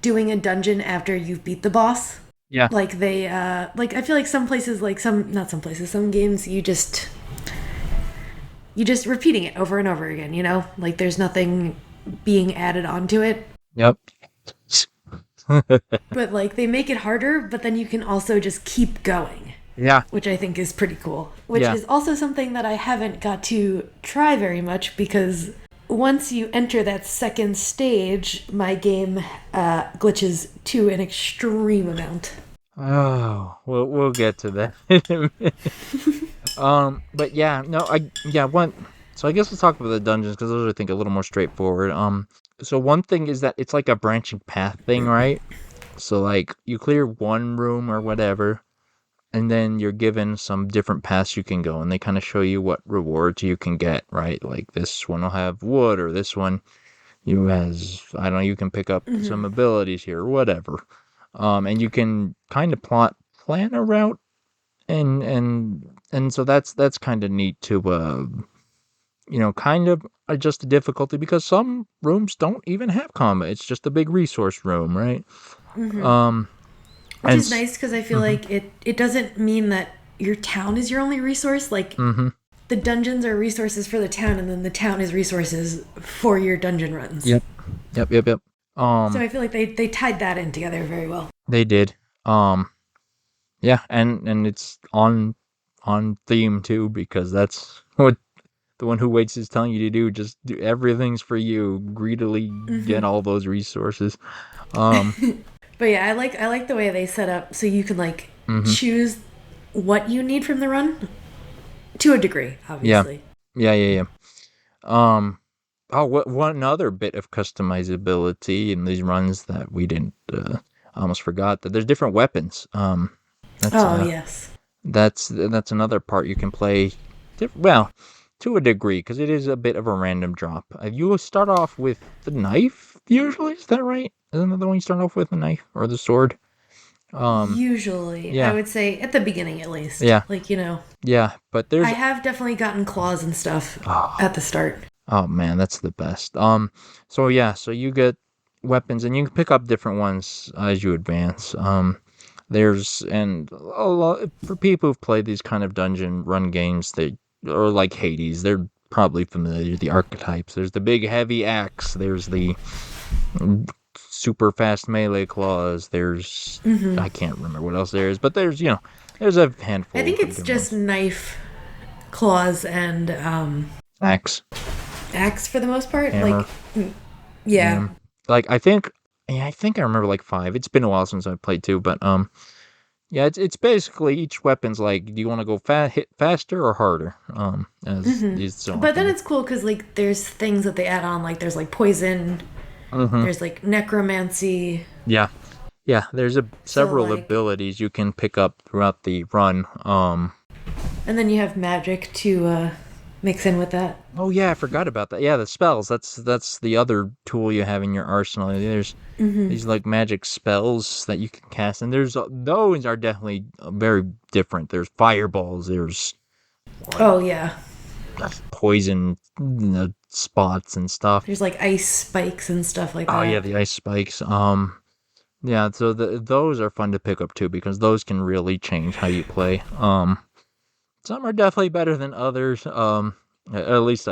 doing a dungeon after you've beat the boss. yeah. Like they like I feel like some places like some not some places some games you just repeating it over and over again. You know, like there's nothing being added onto it. Yep. But like they make it harder, but then you can also just keep going, Yeah. which I think is pretty cool. Which Yeah. is also something that I haven't got to try very much because once you enter that second stage, my game glitches to an extreme amount. Oh, we'll get to that in a minute. But yeah, no, yeah, one. So I guess let's talk about the dungeons because those are, I think, a little more straightforward. So one thing is that it's like a branching path thing, right? So like you clear one room or whatever, and then you're given some different paths you can go, and they kind of show you what rewards you can get, right? Like this one will have wood, or this one you has I don't know, you can pick up some abilities here, or whatever. And you can kind of plan a route, and so that's kind of neat to kind of adjust the difficulty because some rooms don't even have combat. It's just a big resource room, right? Um, Which and is nice because I feel mm-hmm, like it doesn't mean that your town is your only resource. Like mm-hmm. the dungeons are resources for the town, and then the town is resources for your dungeon runs. Yep, yep, yep, yep. So I feel like they tied that in together very well. They did. Yeah, and it's on theme too because that's what the one who waits is telling you to do. Just do everything's for you. Greedily get all those resources. Um, But yeah, I like the way they set up so you can like mhm. choose what you need from the run to a degree, Yeah, obviously. yeah, yeah, yeah. Um, oh, what one other bit of customizability in these runs that we didn't almost forgot that there's different weapons. That's Oh yes. that's another part you can play. Well, to a degree, because it is a bit of a random drop. You start off with the knife usually. Is that right? Isn't that the one you start off with, the knife or the sword? Um, Usually, I yeah, would say at the beginning at least. yeah, Like, yeah. But I there's have definitely gotten claws and stuff oh, at the start. oh man, that's the best. So yeah, so you get weapons and you can pick up different ones as you advance. There's and a lot for people who've played these kind of dungeon run games, they or like Hades, they're probably familiar with the archetypes. There's the big heavy axe. There's the super fast melee claws. There's I can't remember what else there is, but there's a I handful think of it's good just ones. knife, claws, and Axe, axe for the most part. hammer. Like, yeah. Yeah. Like I think I remember like five. It's been a while since I played two, but yeah, it's basically each weapon's like, do you want to go hit faster or harder? As is so But then often. it's cool because like there's things that they add on. Like there's like poison. Mm-hmm. There's like necromancy. Yeah, yeah. There's So several like, abilities you can pick up throughout the run. and then you have magic to mix in with that. Oh yeah, I forgot about that. Yeah, the spells. That's the other tool you have in your arsenal. There's these like magic spells that you can cast, and there's those are definitely very different. There's fireballs. There's like Oh yeah. poison spots and stuff. There's like ice spikes and stuff like Oh yeah, that. the ice spikes. Yeah, so those are fun to pick up too because those can really change how you play. Some are definitely better than others. At least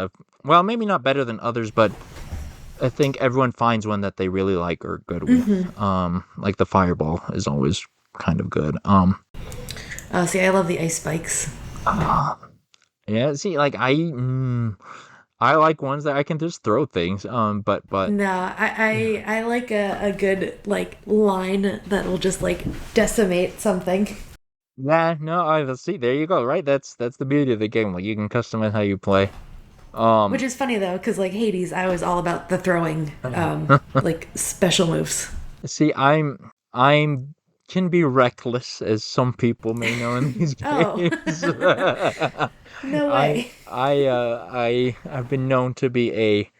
well, maybe not better than others, but I think everyone finds one that they really like or good with. Like the fireball is always kind of good. Oh, see, I love the ice spikes. Yeah, see, like I like ones that I can just throw things. But No, I like a good like line that will just like decimate something. yeah, no, I see. There you go. Right, that's the beauty of the game. Like you can customize how you play. Which Um, is funny though, because like Hades, I was all about the throwing, like special moves. see, I'm can be reckless, as some people may know in these Oh, games. no way. I've been known to be a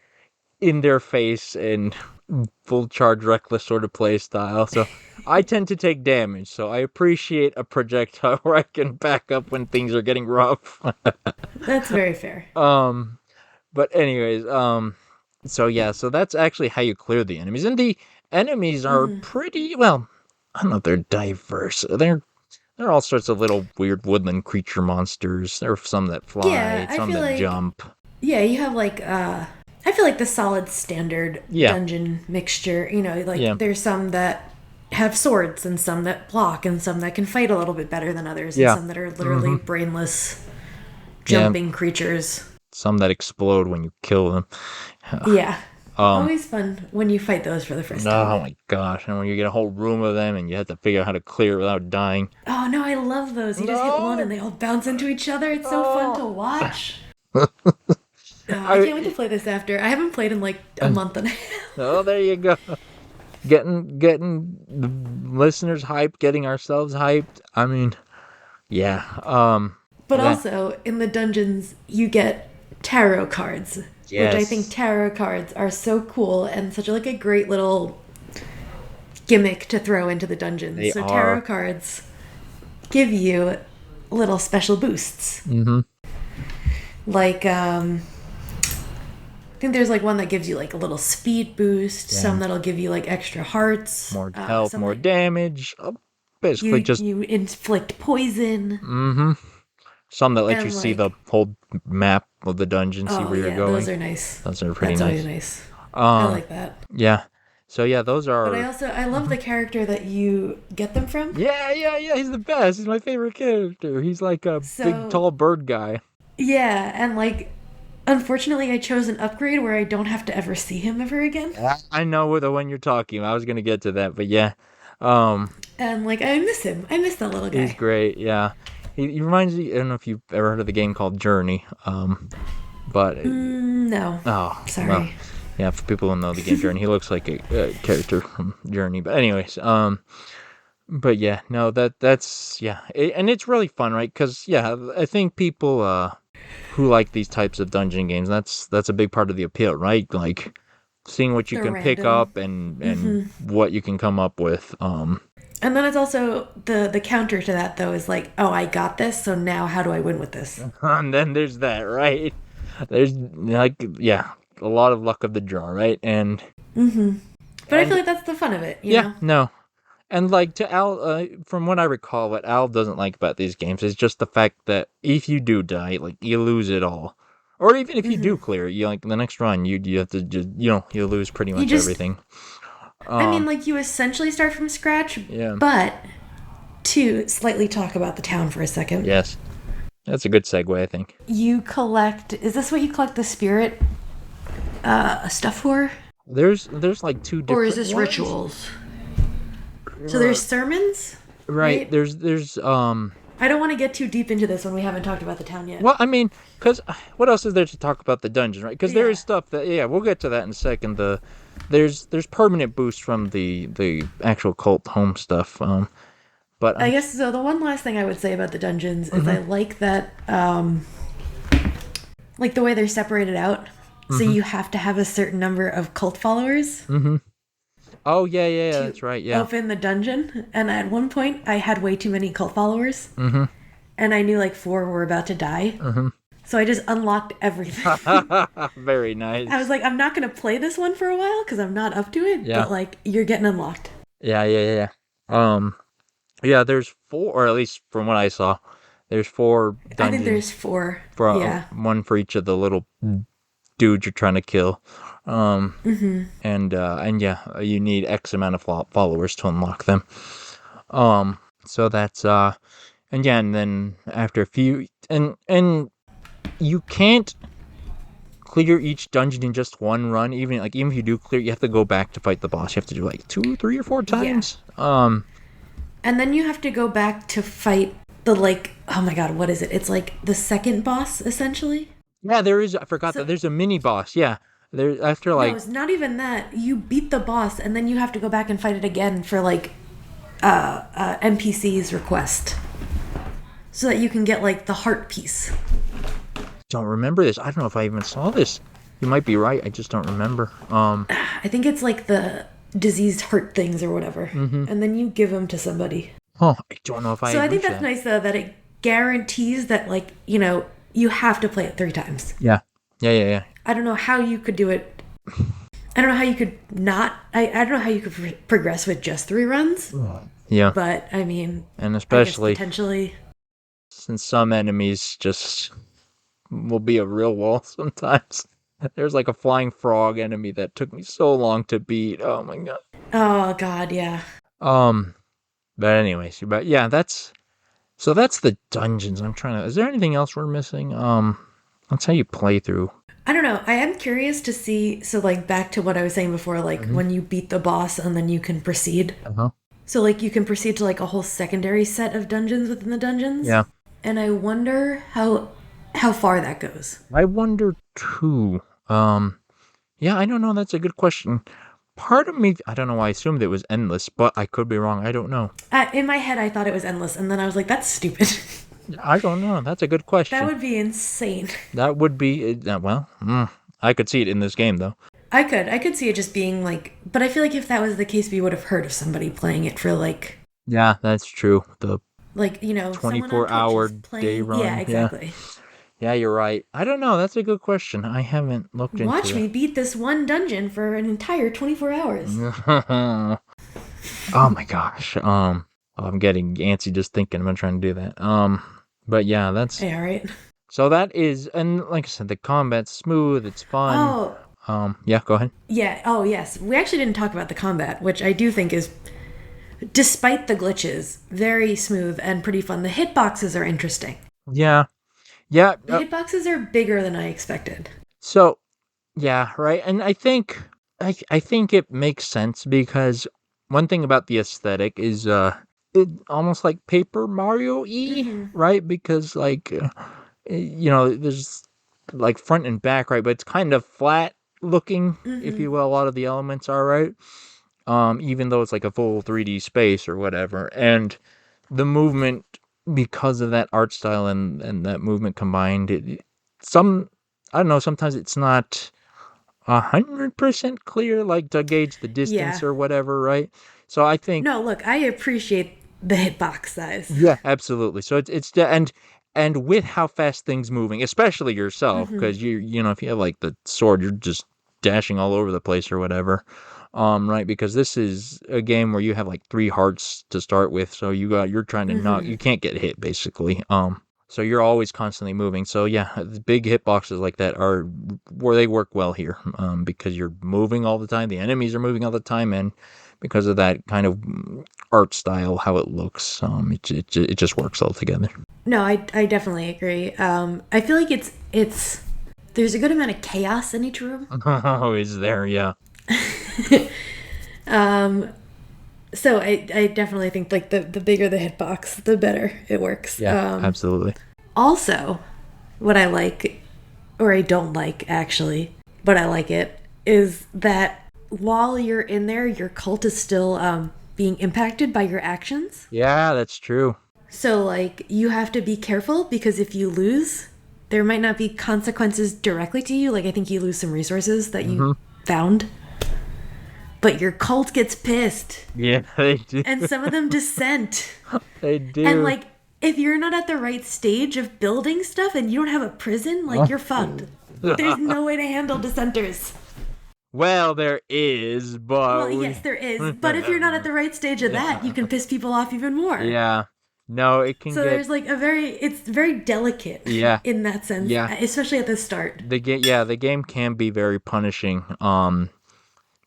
in their face and full charge reckless sort of play style. So I tend to take damage. So I appreciate a projectile where I can back up when things are getting rough. That's very fair. um, but anyways, so yeah, so that's actually how you clear the enemies, and the enemies are pretty well. I don't know if they're diverse. They're all sorts of little weird woodland creature monsters. There are some that Yeah, fly, I some feel that like jump. yeah, you have like I feel like the solid standard Yeah, dungeon mixture. yeah, Like there's some that have swords and some that block and some that can fight a little bit better than others and yeah. some that are literally Mm-hmm. brainless Yeah, jumping creatures. some that explode when you kill them. Yeah. Um, Always fun when you fight those for the first time. oh my gosh, and when you get a whole room of them and you have to figure out how to clear it without dying. Oh no, I love those. You just hit one and No, they all bounce into each other. It's so fun to no. watch. Oh, I can't wait to I play this after. I haven't played in like a month and a half. oh, there you go. Getting the listeners hyped, getting ourselves hyped. I mean, yeah. But That also, in the dungeons, you get tarot cards, which I think yes. tarot cards are so cool and such like a great little gimmick to throw into the dungeons. They So tarot are. cards give you little special boosts. Mm-hmm. Like think there's like one that gives you like a little speed boost, Yeah. some that'll give you like extra hearts, More health, some more that damage. Basically, you just you inflict poison, some that let you and see the like, whole map of the dungeon, see oh where you're yeah, those going. are nice. Those are pretty That's always nice. nice. I Um, like that. yeah. So yeah, those But are. I love the character that you get them from. Yeah, yeah, yeah. He's the best. He's my favorite character. He's like a big, So tall bird guy. yeah, and like, unfortunately, I chose an upgrade where I don't have to ever see him ever again. I know the one you're talking about. I was gonna get to that, but yeah. Um, And like, I miss him. I miss that little he's guy. great. Yeah. He reminds me. I don't know if you've ever heard of the game called Journey. But No, oh well, sorry. yeah. For people who know the game Journey, he looks like a character from Journey. But anyways, but yeah, no, that's yeah, and it's really fun, right? Because yeah, I think people who like these types of dungeon games, that's a big part of the appeal, right? Like seeing what you They're can pick random. up and what you can come up with. And then it's also the counter to that though is like, oh, I got this, so now how do I win with this? And then there's that, right? There's like yeah, a lot of luck of the draw, right? But I feel And like that's the fun of it, you yeah, know? no. And like to Al, from what I recall, what Al doesn't like about these games is just the fact that if you do die, like you lose it all, or even if you do clear it, you like the next run, you have to just you lose pretty You much just, everything. I mean, Um, like you essentially start from scratch, yeah, but to slightly talk about the town for a second, yes, that's a good segue, I think. you collect, is this what you collect the spirit stuff for? There's like two Or is different this ones, rituals? So there's sermons, right? right? There's. I don't want to get too deep into this when we haven't talked about the town yet. Well, I mean, because what else is there to talk about the dungeon, right? Because there Yeah. is stuff that, yeah, we'll get to that in a second. There's permanent boosts from the actual cult home stuff. But I guess so. The one last thing I would say about the dungeons is I like that, like the way they're separated out. So you have to have a certain number of cult followers oh yeah, yeah, yeah, to that's right, yeah. open the dungeon. And at one point, I had way too many cult followers, and I knew like 4 were about to die. So I just unlocked everything. Very nice. I was like, I'm not gonna play this one for a while because I'm not up to it. Yeah. But like, you're getting unlocked. Yeah, yeah, yeah, yeah. Yeah, there's 4, or at least from what I saw, there's 4 I think dungeons there's 4. for Yeah. one for each of the little dudes you're trying to kill. And yeah, you need X amount of followers to unlock them. So that's and yeah, and then after a few, and you can't clear each dungeon in just one run. Even if you do clear, you have to go back to fight the boss. You have to do like 2, 3, or 4 times. And then you have to go back to fight the like, oh my god, what is it? It's like the second boss essentially. Yeah, there is. I forgot that there's a mini boss. Yeah, there after No, like it's not even that. You beat the boss and then you have to go back and fight it again for like NPC's request. So that you can get like the heart piece. don't remember this. I don't know if I even saw this. You might be right. I just don't remember. I think it's like the diseased heart things or whatever. And then you give them to somebody. Oh, I don't know if I. So I think reached that's that. nice though that it guarantees that like, you know, you have to play it 3 times. Yeah, yeah, yeah, yeah. I don't know how you could do it. I don't know how you could not. I don't know how you could progress with just 3 runs. Yeah, But I mean, and I guess especially potentially. since some enemies just will be a real wall sometimes. There's like a flying frog enemy that took me so long to beat. Oh my god. Oh God, yeah. Um, but anyways, but yeah, that's the dungeons. I'm trying to. Is there anything else we're missing? That's how you play through. I don't know. I am curious to see. So like back to what I was saying before, like when you beat the boss and then you can proceed. Uh-huh. So like you can proceed to like a whole secondary set of dungeons within the dungeons. Yeah. And I wonder how far that goes. I wonder too. Yeah, I don't know. That's a good question. Part of me, I don't know why I assumed it was endless, but I could be wrong. I don't know. In my head, I thought it was endless, and then I was like, "That's stupid." I don't know. That's a good question. That would be insane. That would be I could see it in this game though. I could see it just being like, but I feel like if that was the case, we would have heard of somebody playing it for like, Yeah, that's true. The you know, someone on Twitch 24-hour is playing- day run. Yeah, exactly. Yeah, you're right. I don't know. That's a good question. I haven't looked into Watch me beat this one dungeon for an entire 24 hours. that. Oh my gosh. I'm getting antsy just thinking about trying to do that. But yeah, that's Hey, alright. so that is, and like I said, the combat's smooth. It's fun. Oh, Yeah, go ahead. yeah. Oh, yes. We actually didn't talk about the combat, which I do think is, despite the glitches, very smooth and pretty fun. The hitboxes are interesting. Yeah, yeah. The hitboxes are bigger than I expected. So yeah, right. And I think it makes sense because one thing about the aesthetic is it almost like Paper Mario E, Mm-hmm. right? Because like there's like front and back, right? But it's kind of flat looking, if Mm-hmm. you will. A lot of the elements are, right? Even though it's like a full 3D space or whatever. And the movement, because of that art style and that movement combined, some I don't know, sometimes it's not 100% clear, like to gauge the distance Yeah. or whatever, right? So I think, No, look, I appreciate the hitbox size. yeah, absolutely. So and with how fast things moving, especially yourself, Mm-hmm. because if you have like the sword, you're just dashing all over the place or whatever, right? Because this is a game where you have like three hearts to start with, so you're trying to knock, Mm-hmm. you can't get hit basically. So you're always constantly moving. So yeah, the big hitboxes like that are where they work well here, because you're moving all the time. The enemies are moving all the time, and because of that kind of art style, how it looks, it just works all together. No, I definitely agree. I feel like it's there's a good amount of chaos in each room. Oh, is there? Yeah. So I definitely think like the bigger the hitbox, the better it works. Yeah, absolutely. Also, what I like, or I don't like actually, but I like it, is that while you're in there, your cult is still being impacted by your actions. Yeah, that's true. So, like, you have to be careful because if you lose, there might not be consequences directly to you. Like, I think you lose some resources that you Hmm. found, but your cult gets pissed. Yeah, they do. And some of them dissent. They And, do. like, if you're not at the right stage of building stuff and you don't have a prison, like, you're fucked. There's no way to handle dissenters. Well, there is, but Well, yes, there is. But if you're not at the right stage of that, you can piss people off even more. yeah. No, it can So get. there's like it's very delicate Yeah, in that sense, yeah. especially at the start. The game can be very punishing.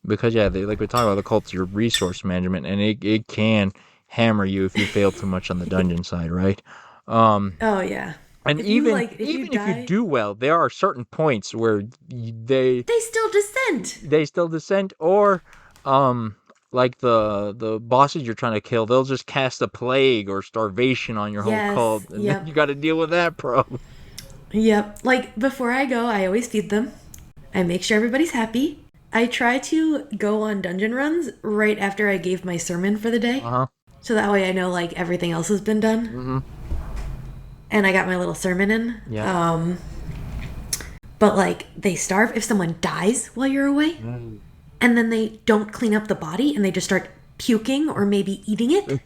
Because yeah, like we talked about, the cult's your resource management, and it can hammer you if you fail too much on the dungeon side, right? Um, Oh yeah. and If you if you even if you die, do well, there are certain points where they they still dissent. they still dissent, or like the bosses you're trying to kill, they'll just cast a plague or starvation on your whole Yes. cult, and then Yep. you got to deal with that, bro. Yep. Like before I go, I always feed them. I make sure everybody's happy. I try to go on dungeon runs right after I gave my sermon for the day. Uh-huh. So that way I know like everything else has been done. Mm-hmm. And I got my little sermon in. Yeah. But like they starve if someone dies while you're away. And then they don't clean up the body and they just start puking or maybe eating it.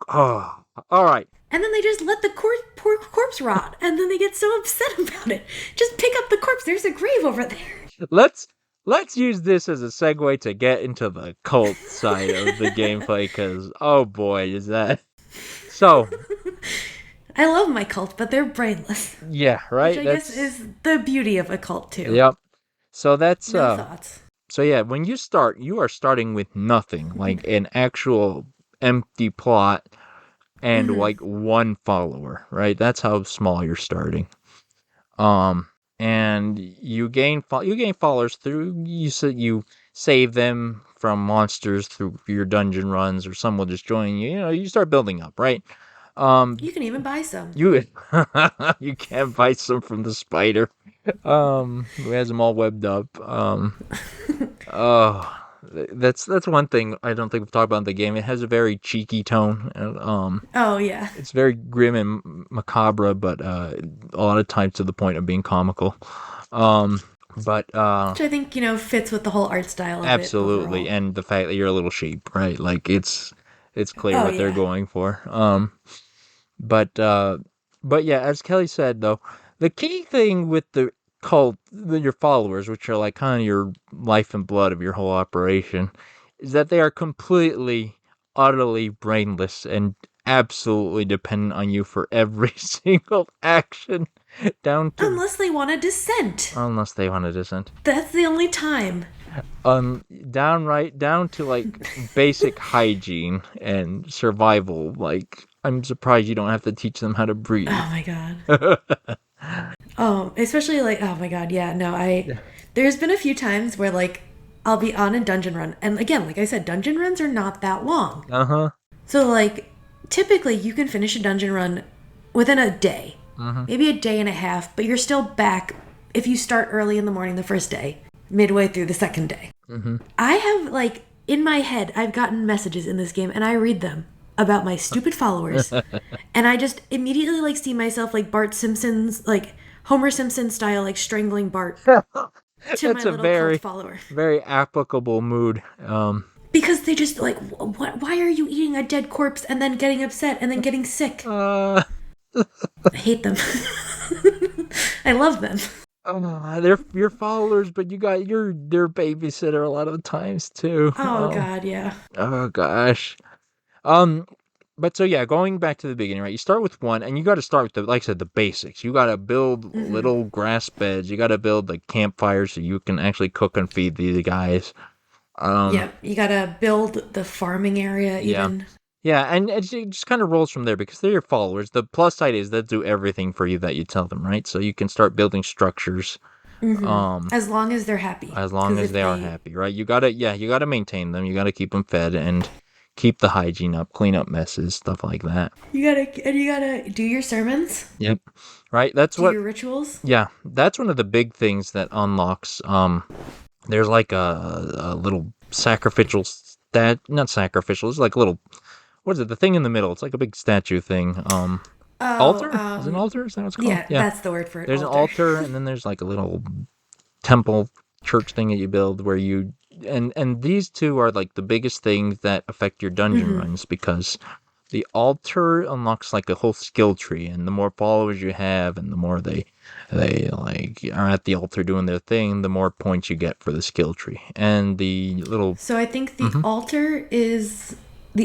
Oh, all right. And then they just let the poor corpse rot. And then they get so upset about it. Just pick up the corpse. There's a grave over there. Let's use this as a segue to get into the cult side of the gameplay, because oh boy, is that so. I love my cult, but they're brainless. Yeah, right. Which I guess is the beauty of a cult, too. Yep. So that's No thoughts. So yeah, when you start, you are starting with nothing, like an actual empty plot and like one follower, right? That's how small you're starting. And you gain followers through you save them from monsters through your dungeon runs, or some will just join you. You know, you start building up, right? You can even buy some. You you can't buy some from the spider. Who has them all webbed up. Oh, that's one thing I don't think we've talked about in the game. It has a very cheeky tone. Oh, yeah. It's very grim and macabre, but a lot of times to the point of being comical. But Which I think, fits with the whole art style of it absolutely, overall. and the fact that you're a little sheep, right? Like it's clear Oh, what they're yeah. going for. But But yeah, as Kelly said though, the key thing with the cult, your followers, which are like kind of your life and blood of your whole operation, is that they are completely, utterly brainless and absolutely dependent on you for every single action, down to Unless they want a dissent. unless they want to dissent. That's the only time. Downright down to like basic hygiene and survival. Like, I'm surprised you don't have to teach them how to breathe. Oh my god. Especially like, oh my god, yeah, no, Yeah. there's been a few times where like I'll be on a dungeon run, and again, like I said, dungeon runs are not that long. Uh-huh. So like, typically you can finish a dungeon run within a day, maybe a day and a half, but you're still back if you start early in the morning the first day, midway through the second day. I have like in my head, I've gotten messages in this game, and I read them about my stupid followers, and I just immediately like see myself like Bart Simpson's like Homer Simpson style like strangling Bart to my That's a little cult very, follower very applicable mood. because they just like what? Why are you eating a dead corpse and then getting upset and then getting sick? Uh, I hate them. I love them. they're your followers, but you got your their babysitter a lot of the times too. Oh god, yeah. Oh gosh. Um, but so yeah, going back to the beginning, right? You start with one, and you got to start with the, like I said, the basics. You got to build little grass beds. You got to build like campfires so you can actually cook and feed the guys. Um, Yep, you gotta build the farming area yeah, even. yeah, and it just kind of rolls from there because they're your followers. The plus side is they'll do everything for you that you tell them, right? So you can start building structures. As long as they're happy. As long Because as if they are they happy, right? You gotta maintain them. You gotta keep them fed and keep the hygiene up, clean up messes, stuff like that. you gotta do your sermons, Yep. Right? That's do what your rituals. Yeah, that's one of the big things that unlocks. There's like a little sacrificial not sacrificial. It's like a little. What is it? The thing in the middle. It's like a big statue thing. Oh, Altar? Is it an altar? Is that what it's called? yeah, Yeah. that's the word for it. There's an Altar. altar, and then there's like a little temple church thing that you build where you and these two are like the biggest things that affect your dungeon runs because the altar unlocks like a whole skill tree, and the more followers you have and the more they like are at the altar doing their thing, the more points you get for the skill tree. And the little So I think the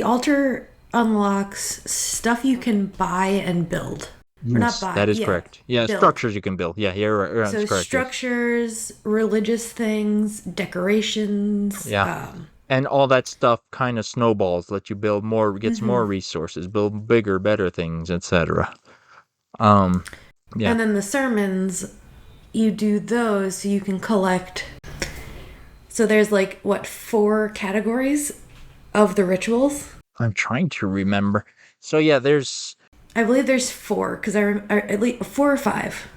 altar unlocks stuff you can buy and build. Or not Yes, buy, that is yeah, correct. Yeah, build. structures you can build. Yeah, right, So that's correct. Yes. structures, religious things, decorations. Yeah. And all that stuff kind of snowballs, let you build more, gets more resources, build bigger, better things, etc. Um, yeah. And then the sermons, you do those so you can collect. So there's like what 4 categories of the rituals. I'm trying to remember. So yeah, there's I believe there's 4 because or at least 4 or 5.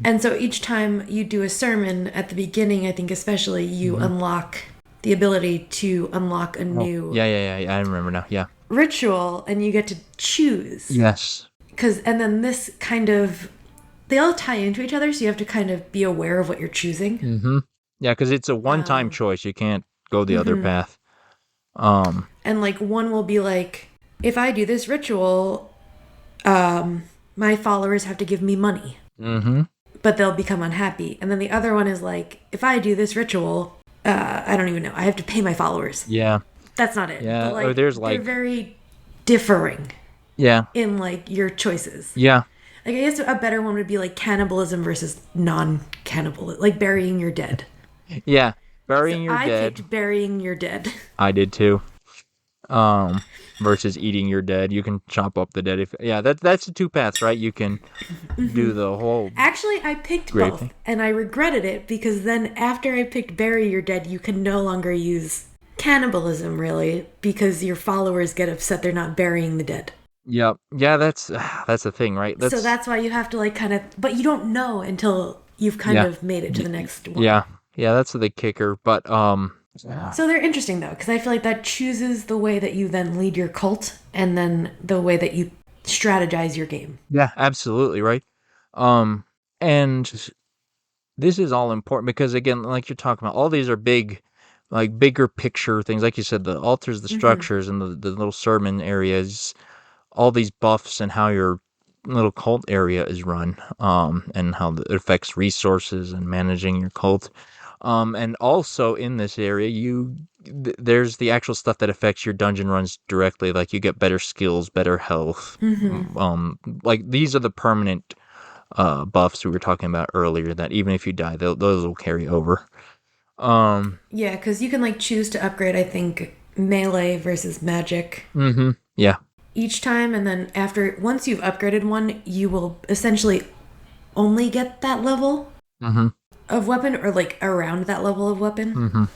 And so each time you do a sermon at the beginning, I think especially you unlock the ability to unlock a new yeah, I remember now. Yeah. ritual, and you get to choose. Yes. And then this kind of they all tie into each other, so you have to kind of be aware of what you're choosing. Mm-hmm. Yeah, because it's a one-time choice. You can't go the other path. Um, And like one will be like, if I do this ritual, my followers have to give me money, but they'll become unhappy. And then the other one is like, if I do this ritual, I don't even know, I have to pay my followers. yeah. That's not it. Yeah, But, like, or there's, like- they're very differing Yeah. in like your choices. Yeah. Like I guess a better one would be like cannibalism versus non-cannibalism, like burying your dead. Yeah. Burying your I dead. picked burying your dead. I did too. Versus eating your dead. You can chop up the dead. That's the two paths, right? You can do the whole. Actually, I picked Great both, thing. and I regretted it because then after I picked bury your dead, you can no longer use cannibalism really because your followers get upset they're not burying the dead. Yep. Yeah, that's the thing, right? So that's why you have to like kind of, but you don't know until you've kind Yeah. of made it to the next one. Yeah. Yeah, that's the kicker. But So they're interesting though, because I feel like that chooses the way that you then lead your cult and then the way that you strategize your game. yeah, absolutely, right? And this is all important because again, like you're talking about, all these are big, like bigger picture things. Like you said, the altars, the structures, and the little sermon areas, all these buffs and how you're little cult area is run, and how it affects resources and managing your cult. And also in this area, there's the actual stuff that affects your dungeon runs directly. Like you get better skills, better health. Like these are the permanent buffs we were talking about earlier. That even if you die, those will carry over. Yeah, because you can like choose to upgrade, I think, melee versus magic Yeah. each time, and then once you've upgraded one, you will essentially only get that level of weapon, or like around that level of weapon.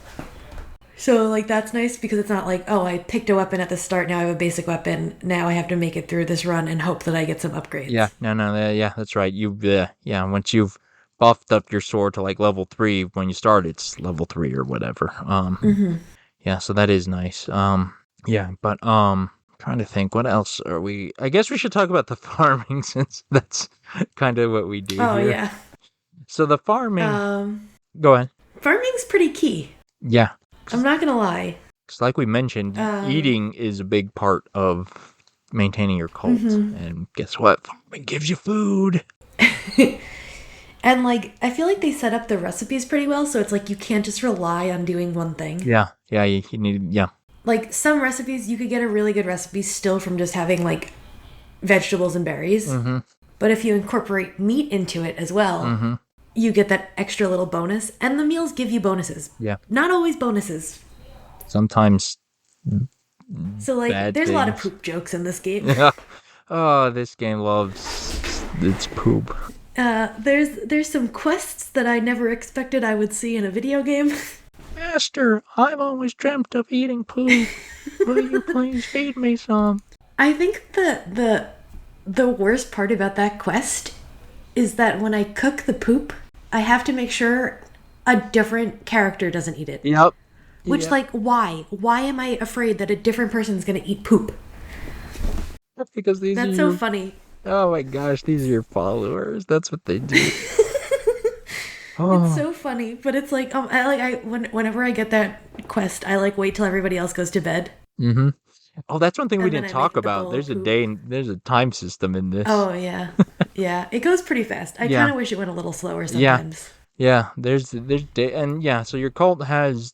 So like that's nice because it's not like, oh, I picked a weapon at the start, now I have a basic weapon, now I have to make it through this run and hope that I get some upgrades. Yeah. No. Yeah, that's right. Once you've buffed up your sword to like level 3, when you start, it's level 3 or whatever. Yeah. So that is nice. Yeah. But trying to think, what else are we? I guess we should talk about the farming since that's kind of what we do Oh here. yeah. So the farming. Go ahead. Farming's pretty key. Yeah. I'm not gonna lie. Because like we mentioned, eating is a big part of maintaining your cult. And guess what? Farming gives you food. And like I feel like they set up the recipes pretty well, so it's like you can't just rely on doing one thing. Yeah. You need. Yeah. Like some recipes, you could get a really good recipe still from just having like vegetables and berries. But if you incorporate meat into it as well, you get that extra little bonus. And the meals give you bonuses. Yeah. Not always bonuses. Sometimes. So like there's a lot of poop jokes in this game. Oh, this game loves its poop. There's some quests that I never expected I would see in a video game. Master, I've always dreamt of eating poop. Will you please feed me some? I think the worst part about that quest is that when I cook the poop, I have to make sure a different character doesn't eat it. Yep. Which, like, why? Why am I afraid that a different person's gonna eat poop? Because That's so funny. Oh my gosh, these are your followers. That's what they do. It's so funny, but it's like whenever I get that quest, I like wait till everybody else goes to bed. Oh, that's one thing we And then didn't I make talk the about. bowl There's of there's a time system in this. Oh yeah, yeah. It goes pretty fast. I kind of wish it went a little slower sometimes. Yeah. There's day, and yeah. So your cult has,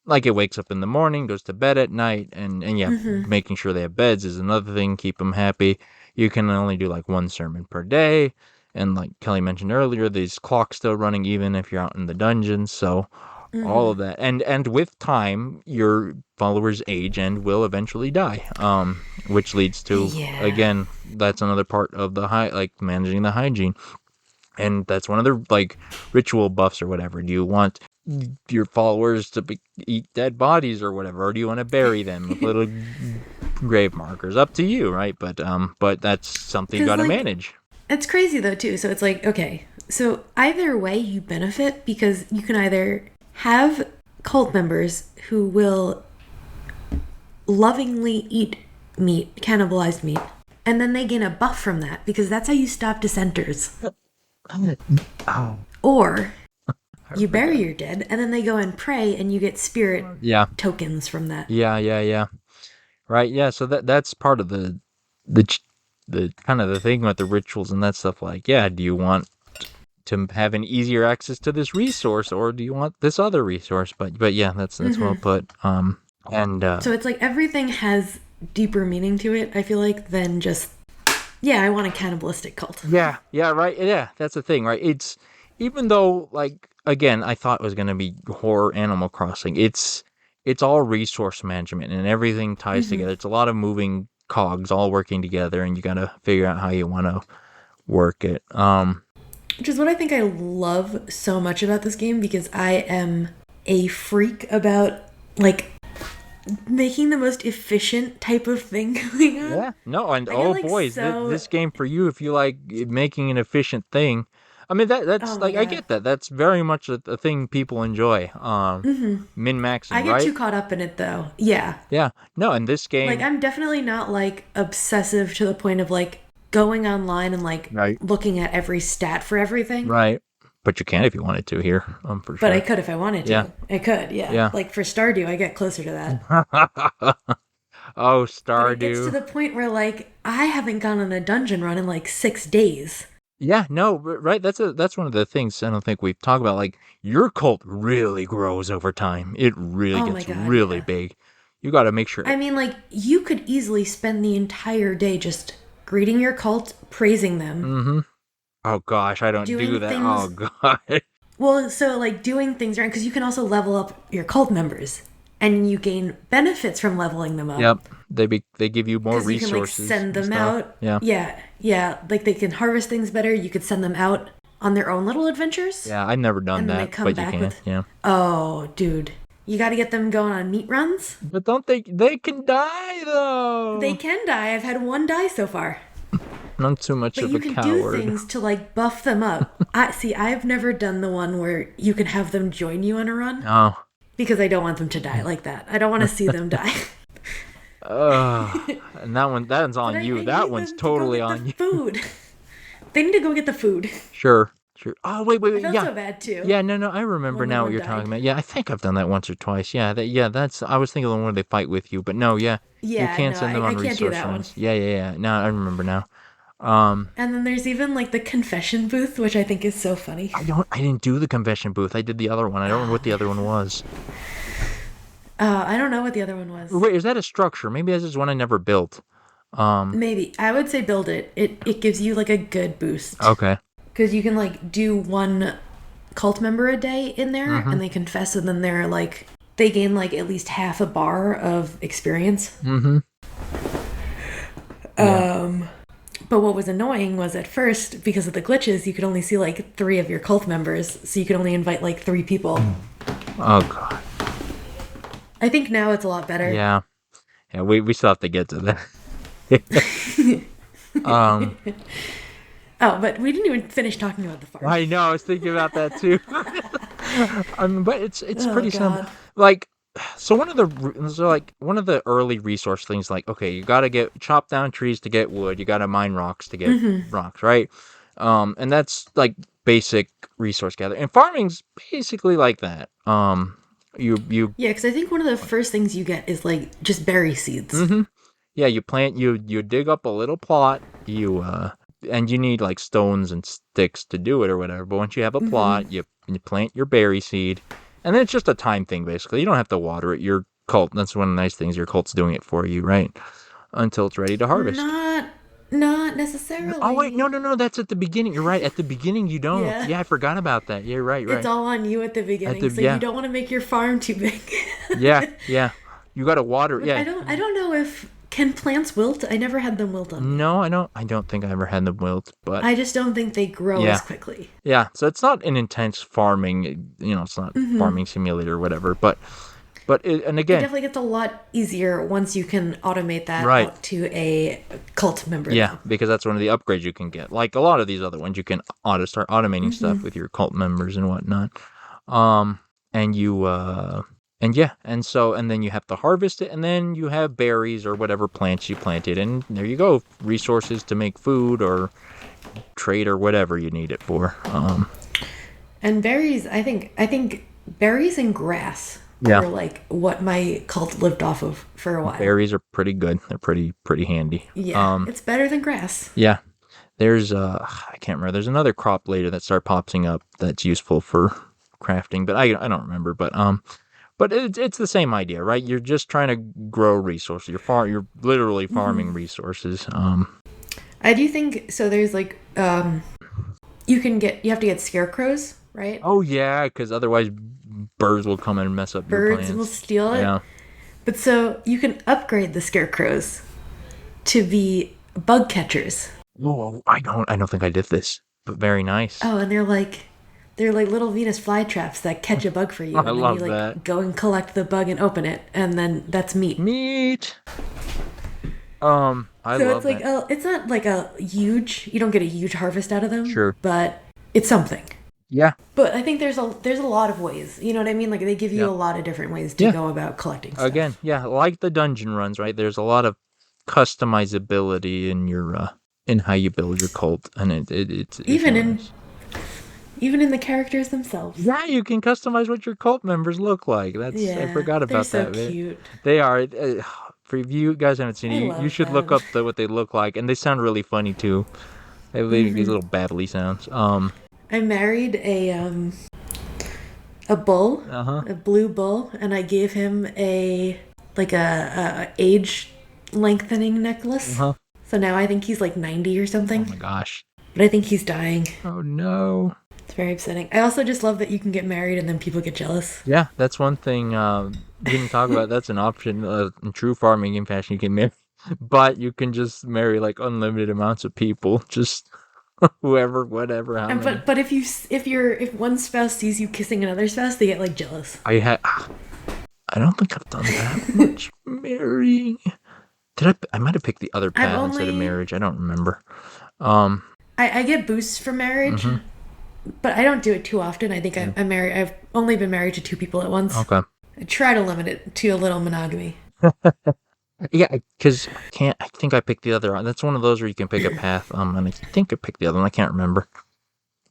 like, it wakes up in the morning, goes to bed at night, and yeah, making sure they have beds is another thing. Keep them happy. You can only do like one sermon per day, and like Kelly mentioned earlier, these clocks still running even if you're out in the dungeons. So all of that, and with time, your followers age and will eventually die. Which leads to again, that's another part of the managing the hygiene. And that's one of the like ritual buffs or whatever. Do you want your followers to eat dead bodies or whatever, or do you want to bury them with little grave markers? Up to you, right? But that's something you got to manage. It's crazy though too. So it's like, okay, so either way you benefit because you can either have cult members who will lovingly eat meat, cannibalized meat, and then they gain a buff from that because that's how you stop dissenters. Or you bury your dead and then they go and pray and you get spirit tokens from that. Yeah. Right, yeah, so that's part of the kind of the thing with the rituals and that stuff. Like, yeah, do you want to have an easier access to this resource, or do you want this other resource? But yeah, that's well put. So it's like everything has deeper meaning to it, I feel like, than just, yeah, I want a cannibalistic cult. Yeah, right. Yeah, that's the thing, right? It's, even though, like, again, I thought it was going to be horror Animal Crossing, it's all resource management and everything ties together. It's a lot of moving cogs all working together, and you got to figure out how you want to work it. Which is what I think I love so much about this game, because I am a freak about, like, making the most efficient type of thing going on. Yeah, no, and this game for you, if you like making an efficient thing. I mean, that's like, I get that. That's very much a thing people enjoy. Min-maxing, I get right? too caught up in it, though. Yeah. Yeah. No, in this game... Like, I'm definitely not, like, obsessive to the point of, like, going online and, like, looking at every stat for everything. Right. But you can if you wanted to here, for sure. But I could if I wanted to. Yeah. I could, yeah. Like, for Stardew, I get closer to that. Oh, But it gets to Stardew. the point where like I haven't gone on a dungeon run in like 6 days. Yeah, no, right. That's one of the things I don't think we've talked about. Like your cult really grows over time. It really Oh my gets god, really yeah. big. You got to make sure. I mean, like, you could easily spend the entire day just greeting your cult, praising them, Mm-hmm. Oh gosh, I don't do doing that. Oh things. god. Well, so, like, doing things right, because you can also level up your cult members, and you gain benefits from leveling them up, Yep. They give you more because you can, like, resources send and them stuff. out. Yeah. Yeah, yeah. Like, they can harvest things better. You could send them out on their own little adventures, Yeah, I've never done and then they that, come but you back can. with, Yeah. oh, dude. You got to get them going on meat runs. But don't they can die They though. can die. I've had one die so far. I'm too much But of you a can do coward. things to like buff them up. I see. I've never done the one where you can have them join you on a run Oh. because I don't want them to die like that. I don't want to see them die. And that one's But on you. I That need one's them to go totally get the on you. food. They need to go get the food. Sure. Sure. Oh, wait, wait, I wait. felt Yeah. so bad too Yeah, no, I remember when like now what one you're talking died. about. Yeah, I think I've done that once or twice. Yeah, that's I was thinking of the one where they fight with you, but no, yeah. You Yeah, can't no, send them I on can't do resource that one. runs. Yeah. No, I remember now. Um And then there's even like the confession booth, which I think is so funny. I didn't do the confession booth. I did the other one. I don't remember Oh what the other man. one was. I don't know what the other one Or was. wait, is that a structure? Maybe this is one I never built. Um Maybe I would say build it. It gives you like a good boost okay. because you can like do one cult member a day in there Mm-hmm. and they confess and then they're like they gain like at least half a bar of experience. Mm-hmm. Yeah. But what was annoying was at first because of the glitches you could only see like 3 of your cult members, so you could only invite like 3 people. Oh god. I think now it's a lot better. Yeah. Yeah, we still have to get to that. um Oh, but we didn't even finish talking about the farm. I know, I was thinking about that too. But it's Oh pretty simple. god. Like, one of the early resource things, like, okay, you gotta get chop down trees to get wood, you gotta mine rocks to get rocks, right? And that's like basic resource gathering. And farming's basically like that. You Yeah, because I think one of the first things you get is like just berry seeds. mm-hmm. Yeah, you plant you dig up a little plot, and you need like stones and sticks to do it or whatever. But once you have a plot, you plant your berry seed, and then it's just a time thing basically. You don't have to water it. Your cult, that's one of the nice things. Your cult's doing it for you, right? Until it's ready to harvest. Not Oh wait, necessarily. no, that's at the beginning. You're right. At the beginning you don't. Yeah. Yeah, I forgot about that. Yeah, right, It's right. all on you at the At beginning, the so you yeah, don't want to make your farm too big. yeah. You got to water. Which Yeah. I don't know if can plants wilt? I never had them wilt on me. No, I don't think I ever had the wilt, but I just don't think they grow yeah. as quickly. Yeah, so it's not an intense farming, it's not farming simulator or whatever, and It again, definitely gets a lot easier once you can automate that right. out to a cult member Yeah, though. because that's one of the upgrades you can get. Like a lot of these other ones, you can start automating stuff with your cult members and whatnot. Um, and you, and yeah, and then you have to harvest it, and then you have berries or whatever plants you planted, and there you go, resources to make food or trade or whatever you need it for. And berries, I think berries and grass Yeah, were like what my cult lived off of for a while. berries are pretty good. They're pretty handy. Yeah, it's better than grass. Yeah, there's I can't remember. There's another crop later that started popping up that's useful for crafting, but I don't remember. But it's the same idea, right? You're just trying to grow resources. You're literally farming resources. I do think so. There's like you have to get scarecrows, right? Oh yeah, because otherwise birds will come and mess up your Birds will plants. steal it. Yeah. But so you can upgrade the scarecrows to be bug catchers. Oh, I don't think I did this, but very nice. Oh, and they're like little Venus flytraps that catch a bug for you, I and then you love that. like go and collect the bug and open it, and then that's meat. Meat. I So love it's like that. it's not like you don't get a huge harvest out of them, Sure. but it's something. Yeah. But I think there's a lot of ways. You know what I mean? Like they give you Yeah. a lot of different ways to Yeah. go about collecting stuff. Again, yeah, like the dungeon runs, right? There's a lot of customizability in your in how you build your cult, and it's Even really in nice. even in the characters themselves. Yeah, you can customize what your cult members look like. I Yeah, forgot they're about so that bit. cute. They are For you guys haven't seen I it, you love should look them. up what they look like, and they sound really funny too. They make these little babbly sounds. I married a bull, Uh-huh. a blue bull, and I gave him a age lengthening necklace. Uh-huh. So now I think he's like 90 or Oh something. my gosh. But I think he's dying. Oh no. It's very upsetting. I also just love that you can get married and then people get jealous. Yeah, that's one thing we didn't talk about. That's an option in true farming game fashion. You can marry, but you can just marry like unlimited amounts of people. Just whoever, whatever, how And many. but if one spouse sees you kissing another spouse, they get like jealous. I don't think I've done that much marrying. Did I? I might have picked the other I've path instead of only marriage. I don't remember. Um. I get boosts from marriage, hmm but I don't do it too often. I think Yeah. I'm married. I've only been married to two people at once. Okay. I try to limit it to a little monogamy. Yeah, because I can't. I think I picked the other one. That's one of those where you can pick a path. And I think I picked the other one. I can't remember.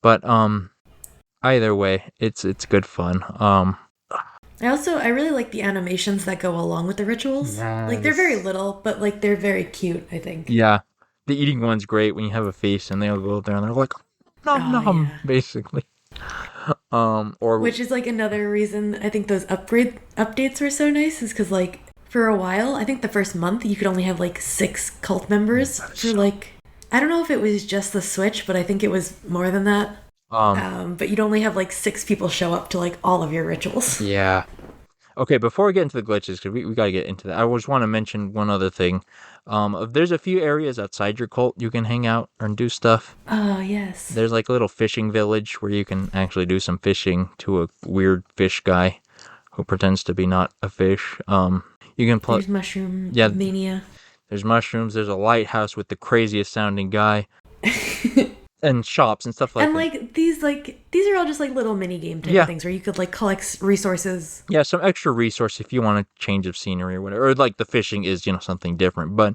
But either way, it's good fun. I really like the animations that go along with the rituals. Like they're very Yes. little, but like they're very cute, I think. Yeah, the eating one's great when you have a feast and they'll go up there and they're like, nom Oh nom, yeah. basically. Or Which is like another reason I think those upgrade updates were so nice is because like for a while, I think the first month you could only have like 6 cult members for like I don't know if it was just the Switch, but I think it was more than that. But you'd only have like 6 people show up to like all of your rituals. yeah. Okay, before we get into the glitches, because we got to get into that, I just want to mention one other thing. There's a few areas outside your cult you can hang out and do stuff. Oh yes. There's like a little fishing village where you can actually do some fishing to a weird fish guy who pretends to be not a fish. You can play. There's Mushroom Yeah, Mania. there's mushrooms. There's a lighthouse with the craziest sounding guy, and shops and stuff like And that. these are all just like little mini game type Yeah. of things where you could like collect resources. Yeah, some extra resource if you want a change of scenery or whatever. Or like the fishing is, something different, but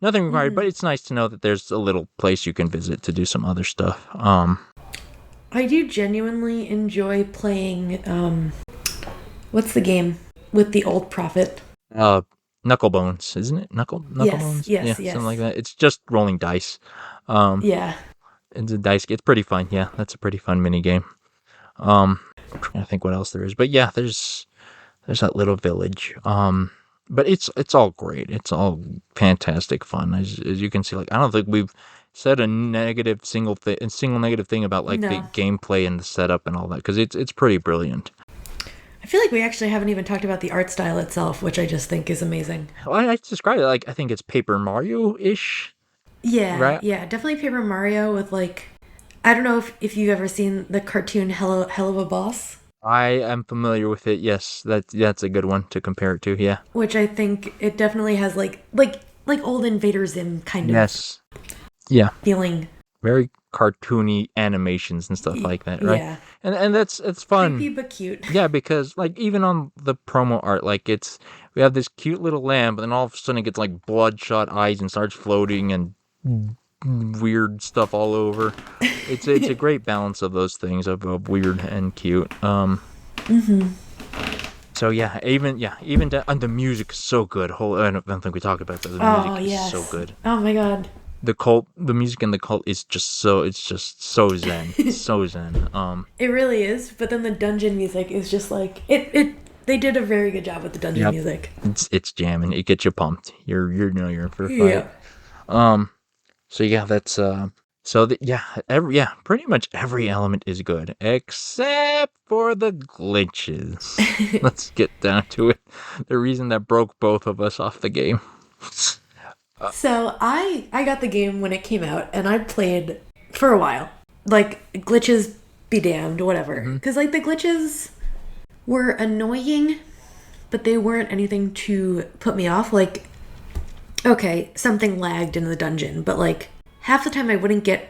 nothing required. But it's nice to know that there's a little place you can visit to do some other stuff. I do genuinely enjoy playing what's the game with the old prophet? Knucklebones, isn't it? Knucklebones? yes, Yeah, yes. something like that. It's just rolling dice. Um, Yeah. it's a dice. It's pretty fun. Yeah, that's a pretty fun mini game. I'm trying to think what else there is, but yeah, there's that little village. But it's all great. It's all fantastic fun. As you can see, like I don't think we've said a single negative thing about like the No. gameplay and the setup and all that because it's pretty brilliant. I feel like we actually haven't even talked about the art style itself, which I just think is amazing. Well, I describe it like I think it's Paper Mario ish, Yeah, right? yeah, definitely Paper Mario with like I don't know if you've ever seen the cartoon Hell of a Boss, I am familiar with it. Yes, that's a good one to compare it to. Yeah. which I think it definitely has like old Invader Zim kind of Yes. Yeah. feeling. Very cartoony animations and stuff like that, right? Yeah. And it's fun. Creepy but cute. Yeah, because like even on the promo art, like we have this cute little lamb, but then all of a sudden it gets like bloodshot eyes and starts floating and weird stuff all over. It's a great balance of those things of weird and cute. So and the music is so good. I don't think we talked about that. The Oh music is yes. so good. Oh my god. The music in the cult is just so zen, so zen. It really is, but then the dungeon music is just like it they did a very good job with the dungeon Yep. music. It's jamming. It gets you pumped. You're you're in for a fight. Yeah. So yeah, that's pretty much every element is good except for the glitches. Let's get down to it. The reason that broke both of us off the game. So I got the game when it came out and I played for a while. Like glitches be damned, whatever. Cuz like the glitches were annoying, but they weren't anything to put me off. Like okay, something lagged in the dungeon, but like half the time I wouldn't get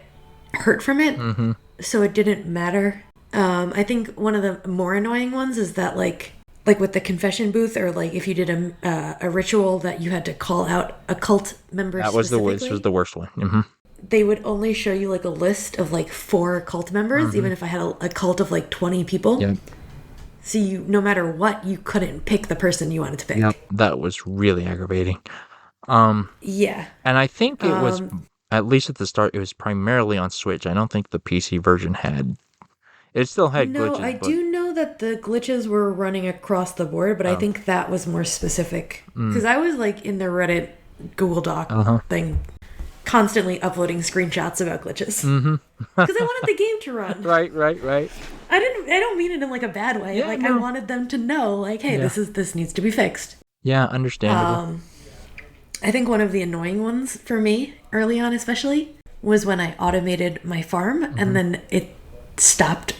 hurt from it. So it didn't matter. I think one of the more annoying ones is that like with the confession booth or like if you did a ritual that you had to call out a cult member This was the worst one. they would only show you like a list of like 4 cult members even if I had a cult of like 20 people. Yeah. So you, no matter what, you couldn't pick the person you wanted to pick. Yep. That was really aggravating. Um, Yeah. and I think it was, Um, at least at the start, it was primarily on Switch. I don't think the PC version had. It still had no, glitches, I but do know that the glitches were running across the board, but I um, think that was more specific. mm, Because I was like in the Reddit Google Doc uh-huh. thing, constantly uploading screenshots about glitches. Mm-hmm. Because I wanted the game to run. Right. I don't mean it in like a bad way. Yeah, Like I no. wanted them to know, like, hey, Yeah. this needs to be fixed. Yeah, understandable. I think one of the annoying ones for me, early on especially, was when I automated my farm and then it stopped.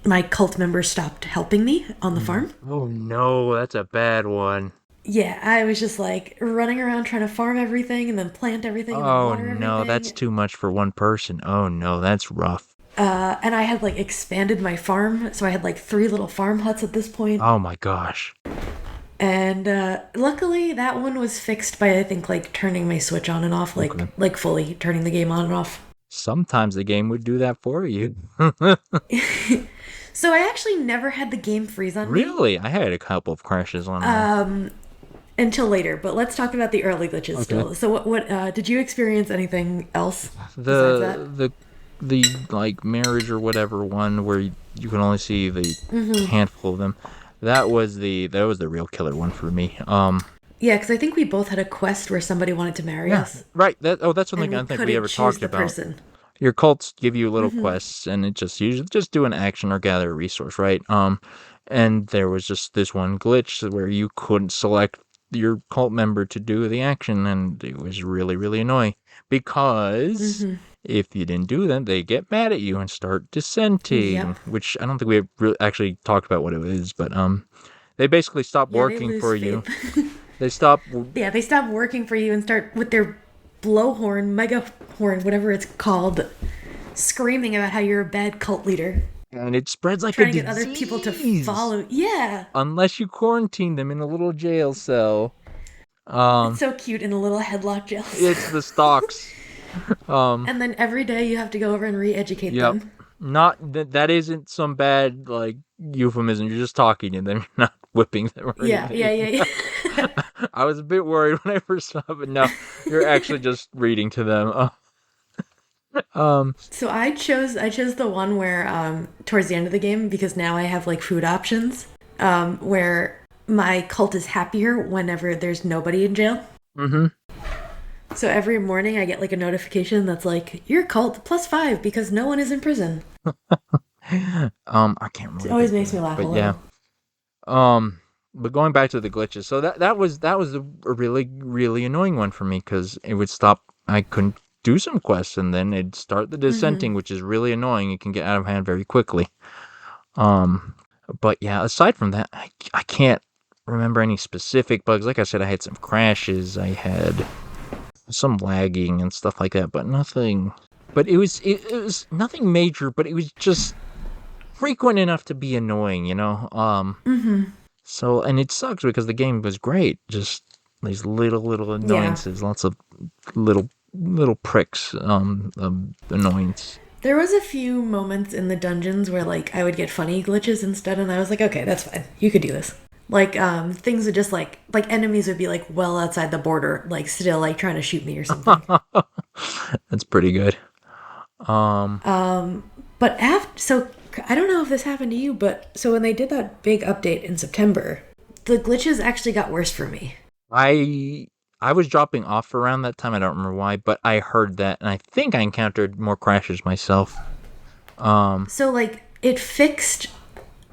My cult members stopped helping me on the farm. Oh no, that's a bad one. Yeah, I was just like running around trying to farm everything and then plant everything and then Oh water no, that's everything. too much for one person. Oh no, that's rough. And I had like expanded my farm, so I had like 3 little farm huts at this point. Oh my gosh. And luckily, that one was fixed by I think like turning my switch on and off, Okay. like fully turning the game on and off. Sometimes the game would do that for you. So I actually never had the game freeze on me Really? I had a couple of crashes on there. until later. But let's talk about the early glitches Okay. still. So what did you experience anything else besides that? The like marriage or whatever one where you can only see the handful of them. That was the real killer one for me. Yeah, because I think we both had a quest where somebody wanted to marry us, Right. That's and something we I think we couldn't ever choose talked the about. person. Your cults give you little quests, and it just usually just do an action or gather a resource, right? And there was just this one glitch where you couldn't select your cult member to do the action, and it was really, really annoying because if you didn't do that, they get mad at you and start dissenting. Yep. Which I don't think we really actually talked about what it is, but they basically stop Yeah, they working lose for you. faith. They stop. Yeah, they stop working for you and start with their blowhorn, megahorn, whatever it's called, screaming about how you're a bad cult leader, And it spreads like trying a to get other disease. people to follow. Yeah, Unless you quarantine them in a little jail cell. it's so cute in a little headlock jail cell. It's the stocks. And then every day you have to go over and re-educate Yep. them. Not that isn't some bad like euphemism. You're just talking to them. You're not whipping them or Yeah, anything. yeah. I was a bit worried when I first saw it, but no, you're actually just reading to them. So I chose the one where towards the end of the game, because now I have like food options, where my cult is happier whenever there's nobody in jail. Mm-hmm. So every morning I get like a notification that's like, your cult +5 because no one is in prison. I can't remember. It always makes me laugh a But little. yeah. But going back to the glitches, so that was a really really annoying one for me because it would stop. I couldn't do some quests, and then it'd start the dissenting, which is really annoying. It can get out of hand very quickly. But yeah, aside from that, I can't remember any specific bugs. Like I said, I had some crashes. I had some lagging and stuff like that, but nothing. But it was nothing major, but it was just frequent enough to be annoying, you know. So and it sucks because the game was great. Just these little annoyances, lots of little pricks, annoyance. There was a few moments in the dungeons where like I would get funny glitches instead, and I was like, okay, that's fine. You could do this. Like things would just like enemies would be like well outside the border, like still like trying to shoot me or something. That's pretty good. But after, so I don't know if this happened to you, but so when they did that big update in September, the glitches actually got worse for me. I was dropping off around that time. I don't remember why, but I heard that, and I think I encountered more crashes myself. So like it fixed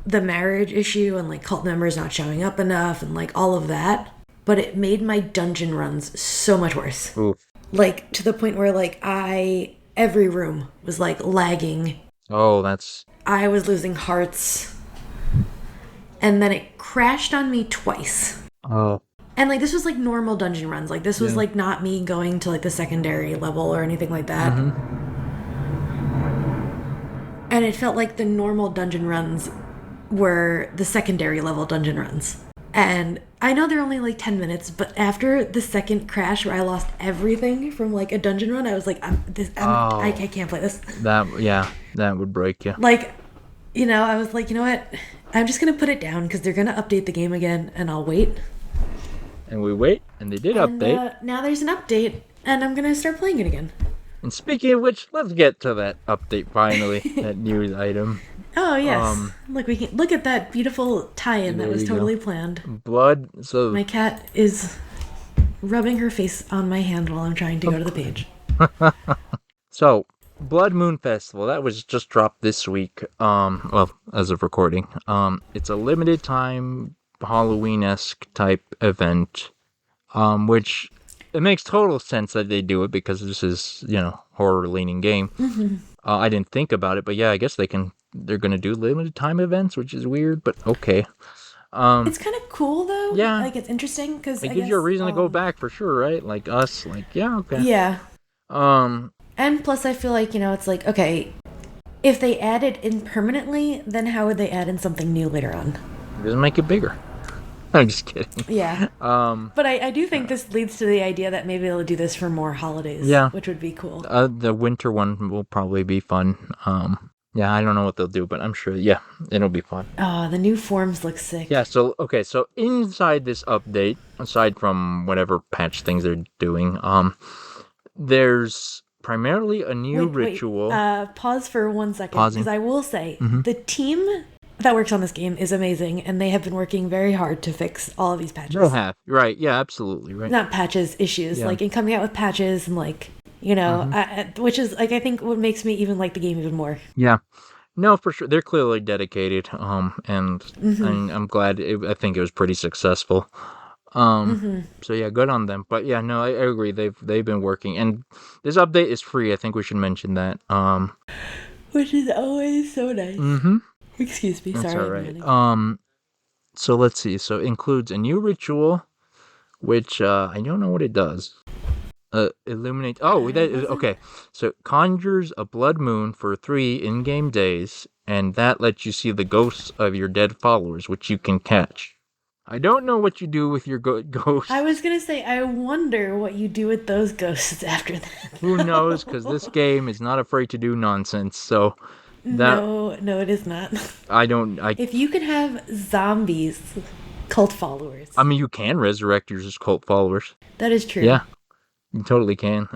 the marriage issue and like cult members not showing up enough and like all of that, but it made my dungeon runs so much worse. Oof. Like to the point where like every room was like lagging. Oh, that's I was losing hearts. And then it crashed on me twice. oh. And like this was like normal dungeon runs. Like this was like not me going to like the secondary level or anything like that. And it felt like the normal dungeon runs were the secondary level dungeon runs. And I know they're only like 10 minutes, but after the second crash where I lost everything from like a dungeon run, I was like, I can't play this. That would break you. Like, I was like, you know what? I'm just gonna put it down because they're gonna update the game again, and I'll wait. And we wait, and they did And update. now there's an update, and I'm gonna start playing it again. And speaking of which, let's get to that update finally, that news item. Oh yes, look, we can look at that beautiful tie-in that There was you totally go. planned. Blood. So My cat is rubbing her face on my hand while I'm trying to go to the page. So, Blood Moon Festival, that was just dropped this week. Well, as of recording. It's a limited time Halloween-esque type event. Which it makes total sense that they do it because this is, horror leaning game. I didn't think about it, but yeah, I guess they're gonna do limited time events, which is weird, but okay. It's kind of cool though. Yeah. Like it's interesting because It gives you a reason to go back for sure, right? Like us, like, yeah, okay. Yeah. Um, And plus, I feel like it's like okay, if they add it in permanently, then how would they add in something new later on? doesn't make it bigger. I'm just kidding. Yeah. But I do think this leads to the idea that maybe they'll do this for more holidays. Yeah. Which would be cool. The winter one will probably be fun. Yeah, I don't know what they'll do, but I'm sure, yeah, it'll be fun. Oh, the new forms look sick. Yeah, so inside this update, aside from whatever patch things they're doing, there's primarily a new ritual. Pause for 1 second. Pausing. Because I will say, the team that works on this game is amazing, and they have been working very hard to fix all of these patches. They'll have, right, yeah, absolutely, right. Not patches, issues. Yeah. Like, in coming out with patches and, like, which is, like, I think what makes me even like the game even more. Yeah. No, for sure. They're clearly dedicated, and I'm glad. I think it was pretty successful. So yeah, good on them. But yeah, no, I agree. They've been working, and this update is free. I think we should mention that. Which is always so nice. Mm-hmm. Excuse me, That's sorry. all right. So let's see. So it includes a new ritual, which I don't know what it does. Illuminate. Oh, that is okay. So it conjures a blood moon for 3 in-game days, and that lets you see the ghosts of your dead followers, which you can catch. I don't know what you do with your ghosts. I was gonna say, I wonder what you do with those ghosts after that. Who knows? Because this game is not afraid to do nonsense. So No, it is not. If you could have zombies, cult followers. I mean, you can resurrect your cult followers. That is true. Yeah, you totally can.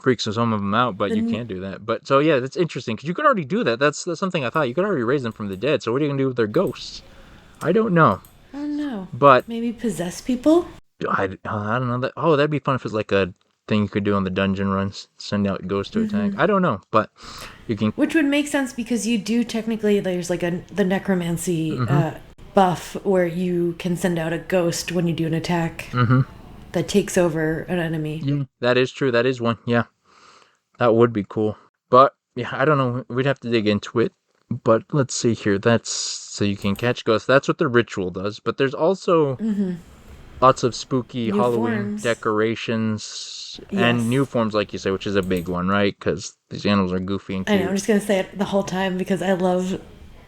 Freaks some of them out, but you can't do that. But so yeah, that's interesting because you could already do that. That's something I thought you could already raise them from the dead. So what are you gonna do with their ghosts? I don't know. I don't know. But maybe possess people. I don't know that. Oh, that'd be fun if it's like a thing you could do on the dungeon runs. Send out ghosts to attack. I don't know, but you can. Which would make sense because you do technically. There's like the necromancy buff where you can send out a ghost when you do an attack that takes over an enemy. Yeah, that is true. That is one. Yeah, that would be cool. But yeah, I don't know. We'd have to dig into it. But let's see here. That's so you can catch ghosts. That's what the ritual does. But there's also lots of spooky New Halloween forms. Decorations Yes. and new forms, like you say, which is a big one, right? Because these animals are goofy and I cute. know. I'm just gonna say it the whole time because I love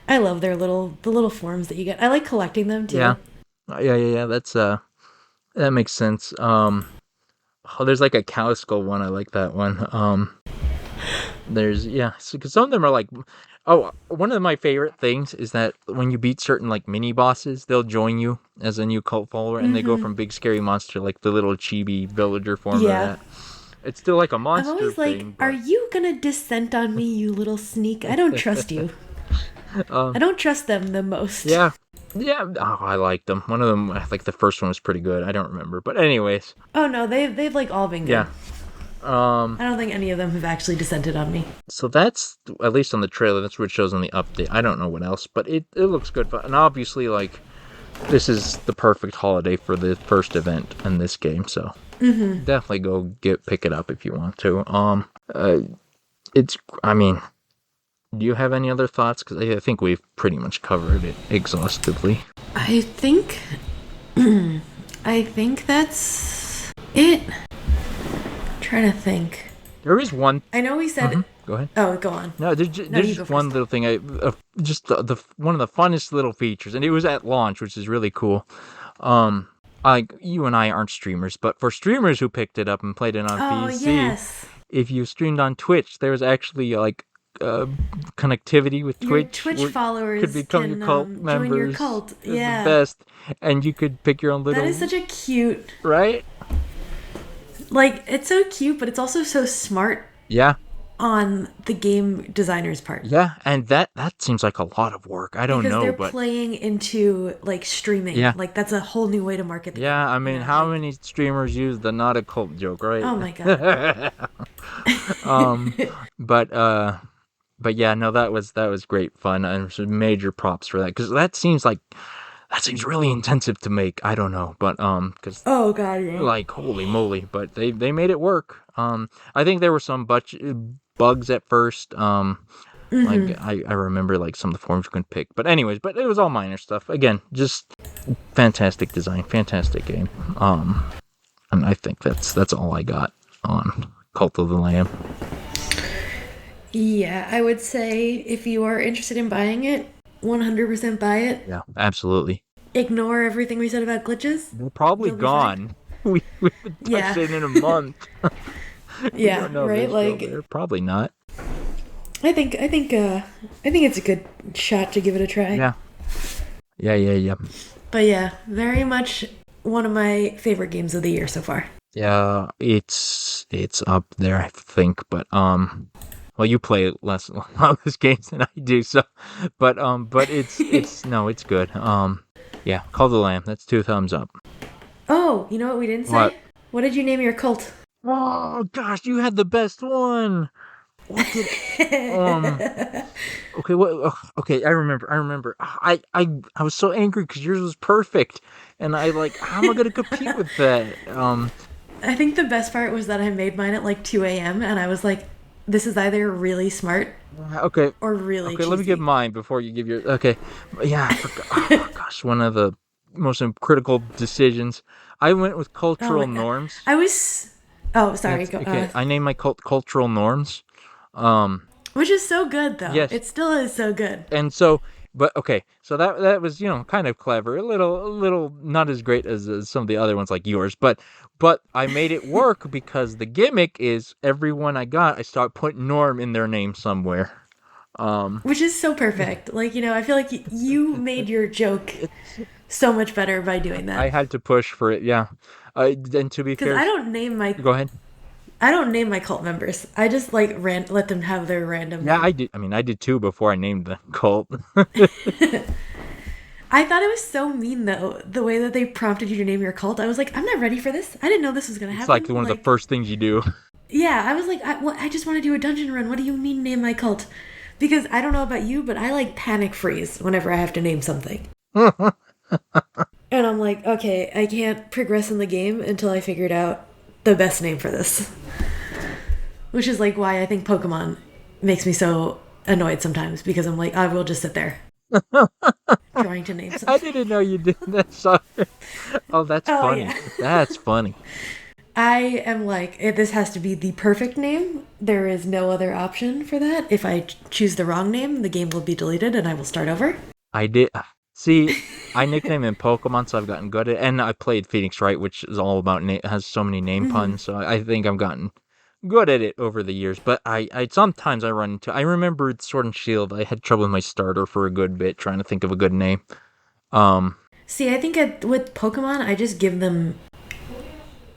their the little forms that you get. I like collecting them too. Yeah. That's that makes sense. There's like a cow skull one. I like that one. There's because some of them are like. Oh, one of my favorite things is that when you beat certain like mini bosses, they'll join you as a new cult follower, and they go from big scary monster like the little chibi villager form of that. It's still like a monster I'm always thing. like, are you gonna dissent on me, you little sneak? I don't trust you. I don't trust them the most. Yeah. Oh, I liked them. One of them, like the first one, was pretty good. I don't remember, but anyways. Oh no, they've like all been good. Yeah. I don't think any of them have actually dissented on me. So that's, at least on the trailer, that's what it shows on the update. I don't know what else, but it looks good. And obviously, like, this is the perfect holiday for the first event in this game, so definitely go pick it up if you want to. Do you have any other thoughts? Because I think we've pretty much covered it exhaustively. I think that's it. Trying to think. There is one. I know we said. Go ahead. Oh, go on. No, there's just one little thing. Just the one of the funnest little features, and it was at launch, which is really cool. Like you and I aren't streamers, but for streamers who picked it up and played it on PC, yes. if you streamed on Twitch, there was actually like connectivity with Your Twitch. Twitch Could followers become your can cult join your members. cult. The Yeah. best, and you could pick your own That little. is such a cute. Right? Like, it's so cute, but it's also so smart Yeah. on the game designer's part. Yeah, and that seems like a lot of work. I don't Because know, they're but playing into, like, streaming. yeah. Like, that's a whole new way to market the Yeah, game. I mean, how many streamers use the not a cult joke, right? Oh my god. um, but yeah, no, that was great fun, and some major props for that, because that seems really intensive to make. I don't know, but because Oh god, yeah. like holy moly, but they made it work. I think there were some bugs at first. Like I remember like some of the forms you couldn't pick, but anyways, but it was all minor stuff. Again, just fantastic design, fantastic game. And I think that's all I got on Cult of the Lamb. Yeah, I would say if you are interested in buying it, 100% buy it. Yeah, absolutely. Ignore everything we said about glitches. They're probably You'll be fine. gone. We haven't touched Yeah. it in a month. We Yeah, don't know right? they're still Like, there. Probably not. I think it's a good shot to give it a try. Yeah. Yeah. But yeah, very much one of my favorite games of the year so far. Yeah, it's up there, I think, but well, you play less a lot of these games than I do, so but it's no, it's good. Yeah, Call of the Lamb, that's 2 thumbs up. Oh, you know what we didn't say? What? What did you name your cult? Oh gosh, you had the best one. What did okay, what okay, I remember. I was so angry because yours was perfect, and I like, how am I gonna compete with that? I think the best part was that I made mine at like 2 a.m. and I was like, this is either really smart Okay. or really Okay, cheesy. let me give mine before you give your. Okay, yeah. I forgot. Oh, gosh, one of the most critical decisions. I went with cultural my God. norms. I was... Oh, sorry. Go, Okay, I named my cult cultural norms. which is so good, though. Yes. It still is so good. And so, but okay, so that was, kind of clever, a little not as great as some of the other ones like yours, but I made it work because the gimmick is everyone I got, I start putting Norm in their name somewhere. Which is so perfect. Like, I feel like you made your joke so much better by doing that. I had to push for it, yeah. And to be fair, Because I don't name my... Go ahead. I don't name my cult members. I just like let them have their random. Yeah, name. I did. I mean, I did too before I named the cult. I thought it was so mean though, the way that they prompted you to name your cult. I was like, I'm not ready for this. I didn't know this was gonna happen. It's like one of the first things you do. Yeah, I was like, I just want to do a dungeon run. What do you mean name my cult? Because I don't know about you, but I like panic freeze whenever I have to name something. And I'm like, okay, I can't progress in the game until I figured out the best name for this. Which is like why I think Pokemon makes me so annoyed sometimes, because I'm like, I will just sit there trying to name something. I didn't know you did that. Sorry. Oh, that's funny. Yeah. That's funny. I am like, this has to be the perfect name. There is no other option for that. If I choose the wrong name, the game will be deleted and I will start over. I did. See, I nicknamed in Pokemon, so I've gotten good at it. And I played Phoenix Wright, which is all about has so many name puns. So I think I've gotten good at it over the years. But I sometimes I run into. I remember Sword and Shield. I had trouble with my starter for a good bit, trying to think of a good name. See, I think with Pokemon, I just give them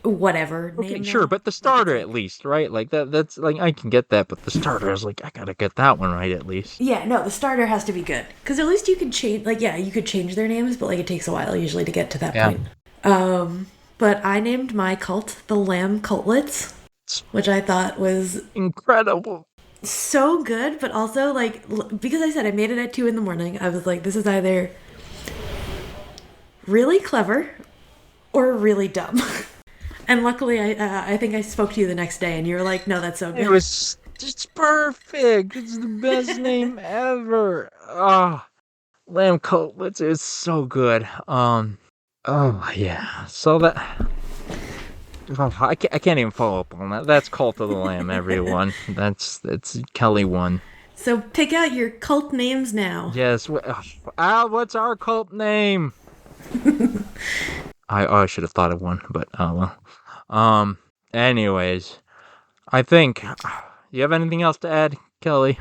whatever Okay, name. sure, now. but the starter at least, right? Like that's like, I can get that, but the starter, I was like, I gotta get that one right at least. Yeah, no, the starter has to be good. Because at least you could change, like, yeah, you could change their names, but, like, it takes a while usually to get to that point. But I named my cult the Lamb Cultlets, which I thought was Incredible. so good, but also, like, because I said I made it at 2 a.m, I was like, this is either really clever or really dumb. And luckily, I think I spoke to you the next day, and you were like, no, that's so good. It was just perfect. It's the best name ever. Oh, Lamb Cutlets is so good. Oh yeah. So that. Oh, I can't even follow up on that. That's Cult of the Lamb, everyone. That's Kelly one. So pick out your cult names now. Yes. Al, what's our cult name? I should have thought of one, but well. Anyways, I think. You have anything else to add, Kelly?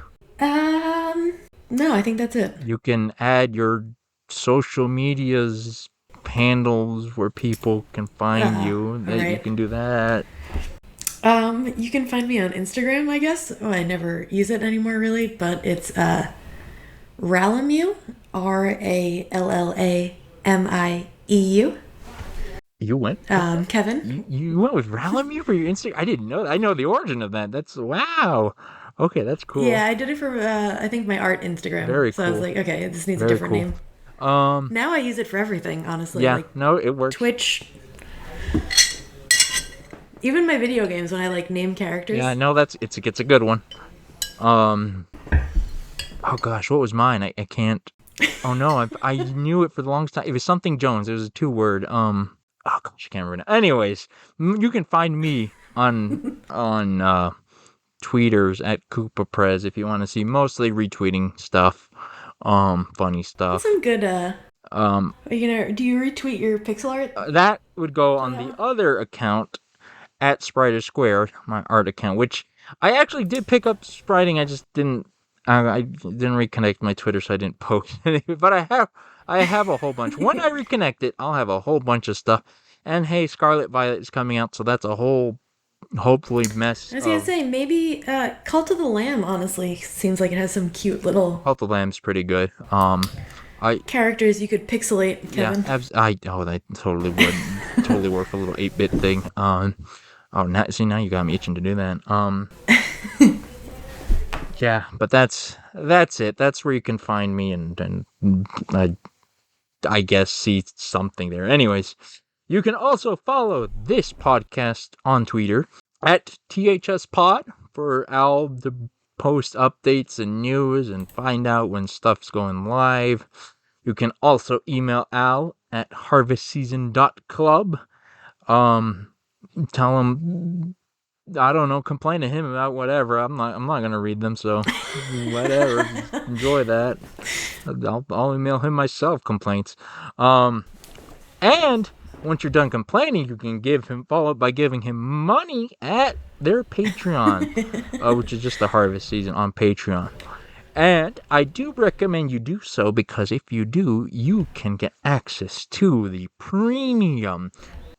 No, I think that's it. You can add your social medias handles where people can find you. All That you right. can do that. You can find me on Instagram, I guess. Oh, I never use it anymore, really, but it's Rallameu, RALLAMIEU. You went with that? Kevin. You went with Ralamu for your Instagram? I didn't know that. I know the origin of that. That's wow. Okay, that's cool. Yeah, I did it for I think my art Instagram. Very So I was cool. like, okay, this needs a Very different cool. name. Um, Now I use it for everything, honestly. yeah, Like no, it works. Twitch, even my video games when I like name Yeah, characters. no, it's a good one. Um, oh gosh, what was mine? I can't. Oh no, I knew it for the longest time. It was something Jones. It was a 2 word. Oh gosh, I can't remember now. Anyways, you can find me on tweeters at Koopa Prez if you want to see mostly retweeting stuff, funny stuff. Some good Um, are you gonna do you retweet your pixel art that would go to on that the one? other account at Spriter Square, my art account, which I actually did pick up spriting. I just didn't. I didn't reconnect my Twitter, so I didn't post it. But I have a whole bunch. When I reconnect it, I'll have a whole bunch of stuff. And hey, Scarlet Violet is coming out, so that's a whole hopefully mess I was gonna of. say maybe Cult of the Lamb honestly seems like it has some cute little Health of Lamb's pretty good. I characters you could pixelate, Yeah, Kevin. that totally would totally work a little 8-bit thing. Oh, now you got me itching to do that. Yeah, but that's it. That's where you can find me, and I guess see something there. Anyways, you can also follow this podcast on Twitter at THS Pod for Al to post updates and news and find out when stuff's going live. You can also email Al at harvestseason.club. Um, Tell him, I don't know, complain to him about whatever. I'm not gonna read them, so whatever. Just enjoy that. I'll email him myself complaints. Um, and once you're done complaining, you can give him follow up by giving him money at their Patreon, which is just the harvest season on Patreon. And I do recommend you do so because if you do, you can get access to the premium,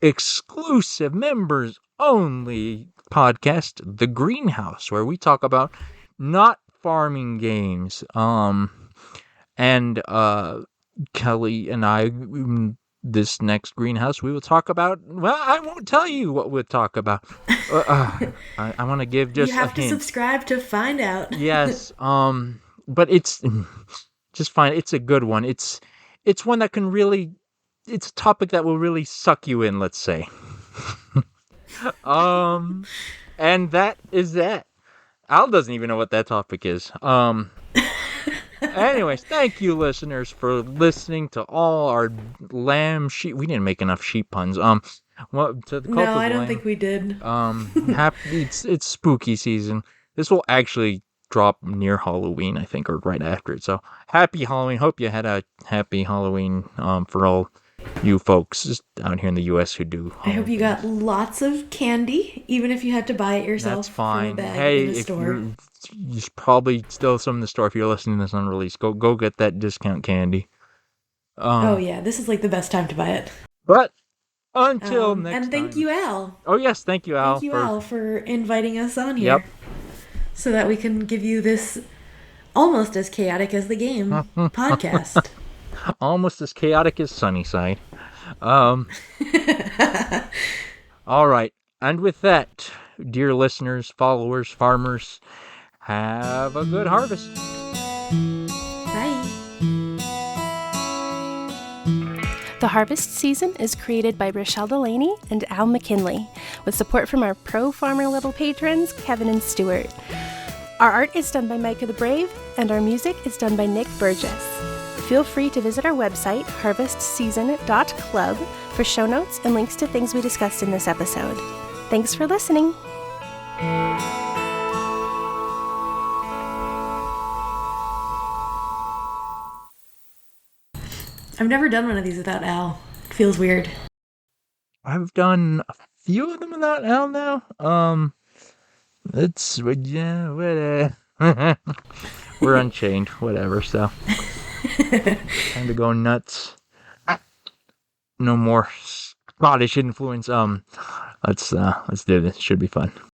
exclusive, members only podcast, The Greenhouse, where we talk about not farming games. And Kelly and I, this next greenhouse, we will talk about. Well, I won't tell you what we'll talk about. I want to give You just a have to hint. subscribe to find out. Yes. But it's just fine. It's a good one. It's one that can really. It's a topic that will really suck you in. Let's say. Um, and that is that. Al doesn't even know what that topic is. Anyways, thank you, listeners, for listening to all our lamb sheep. We didn't make enough sheep puns. Well, to the cult No, of I the don't lamb. think we did. Happy. It's spooky season. This will actually drop near Halloween, I think, or right after it. So happy Halloween. Hope you had a happy Halloween. For all you folks out here in the U.S. who do I hope Halloween you things. got lots of candy, even if you had to buy it yourself That's from a fine. bag Hey, in a if store. there's probably still some in the store if you're listening to this unreleased. Go get that discount candy. Oh Um, yeah, this is like the best time to buy it. but until next And thank time. you, Al. Oh yes, thank you, Al, Thank you, for Al, for inviting us on yep. here so that we can give you this almost as chaotic as the game podcast. Almost as chaotic as Sunnyside. Um, all right, and with that, dear listeners, followers, farmers, have a good harvest. Bye. The Harvest Season is created by Rochelle Delaney and Al McKinley, with support from our pro farmer level patrons, Kevin and Stuart. Our art is done by Micah the Brave, and our music is done by Nick Burgess. Feel free to visit our website, harvestseason.club, for show notes and links to things we discussed in this episode. Thanks for listening. I've never done one of these without Al. It feels weird. I've done a few of them without Al now. It's yeah, whatever. We're unchained, whatever. So time to go nuts. No more Scottish influence. Let's do this. Should be fun.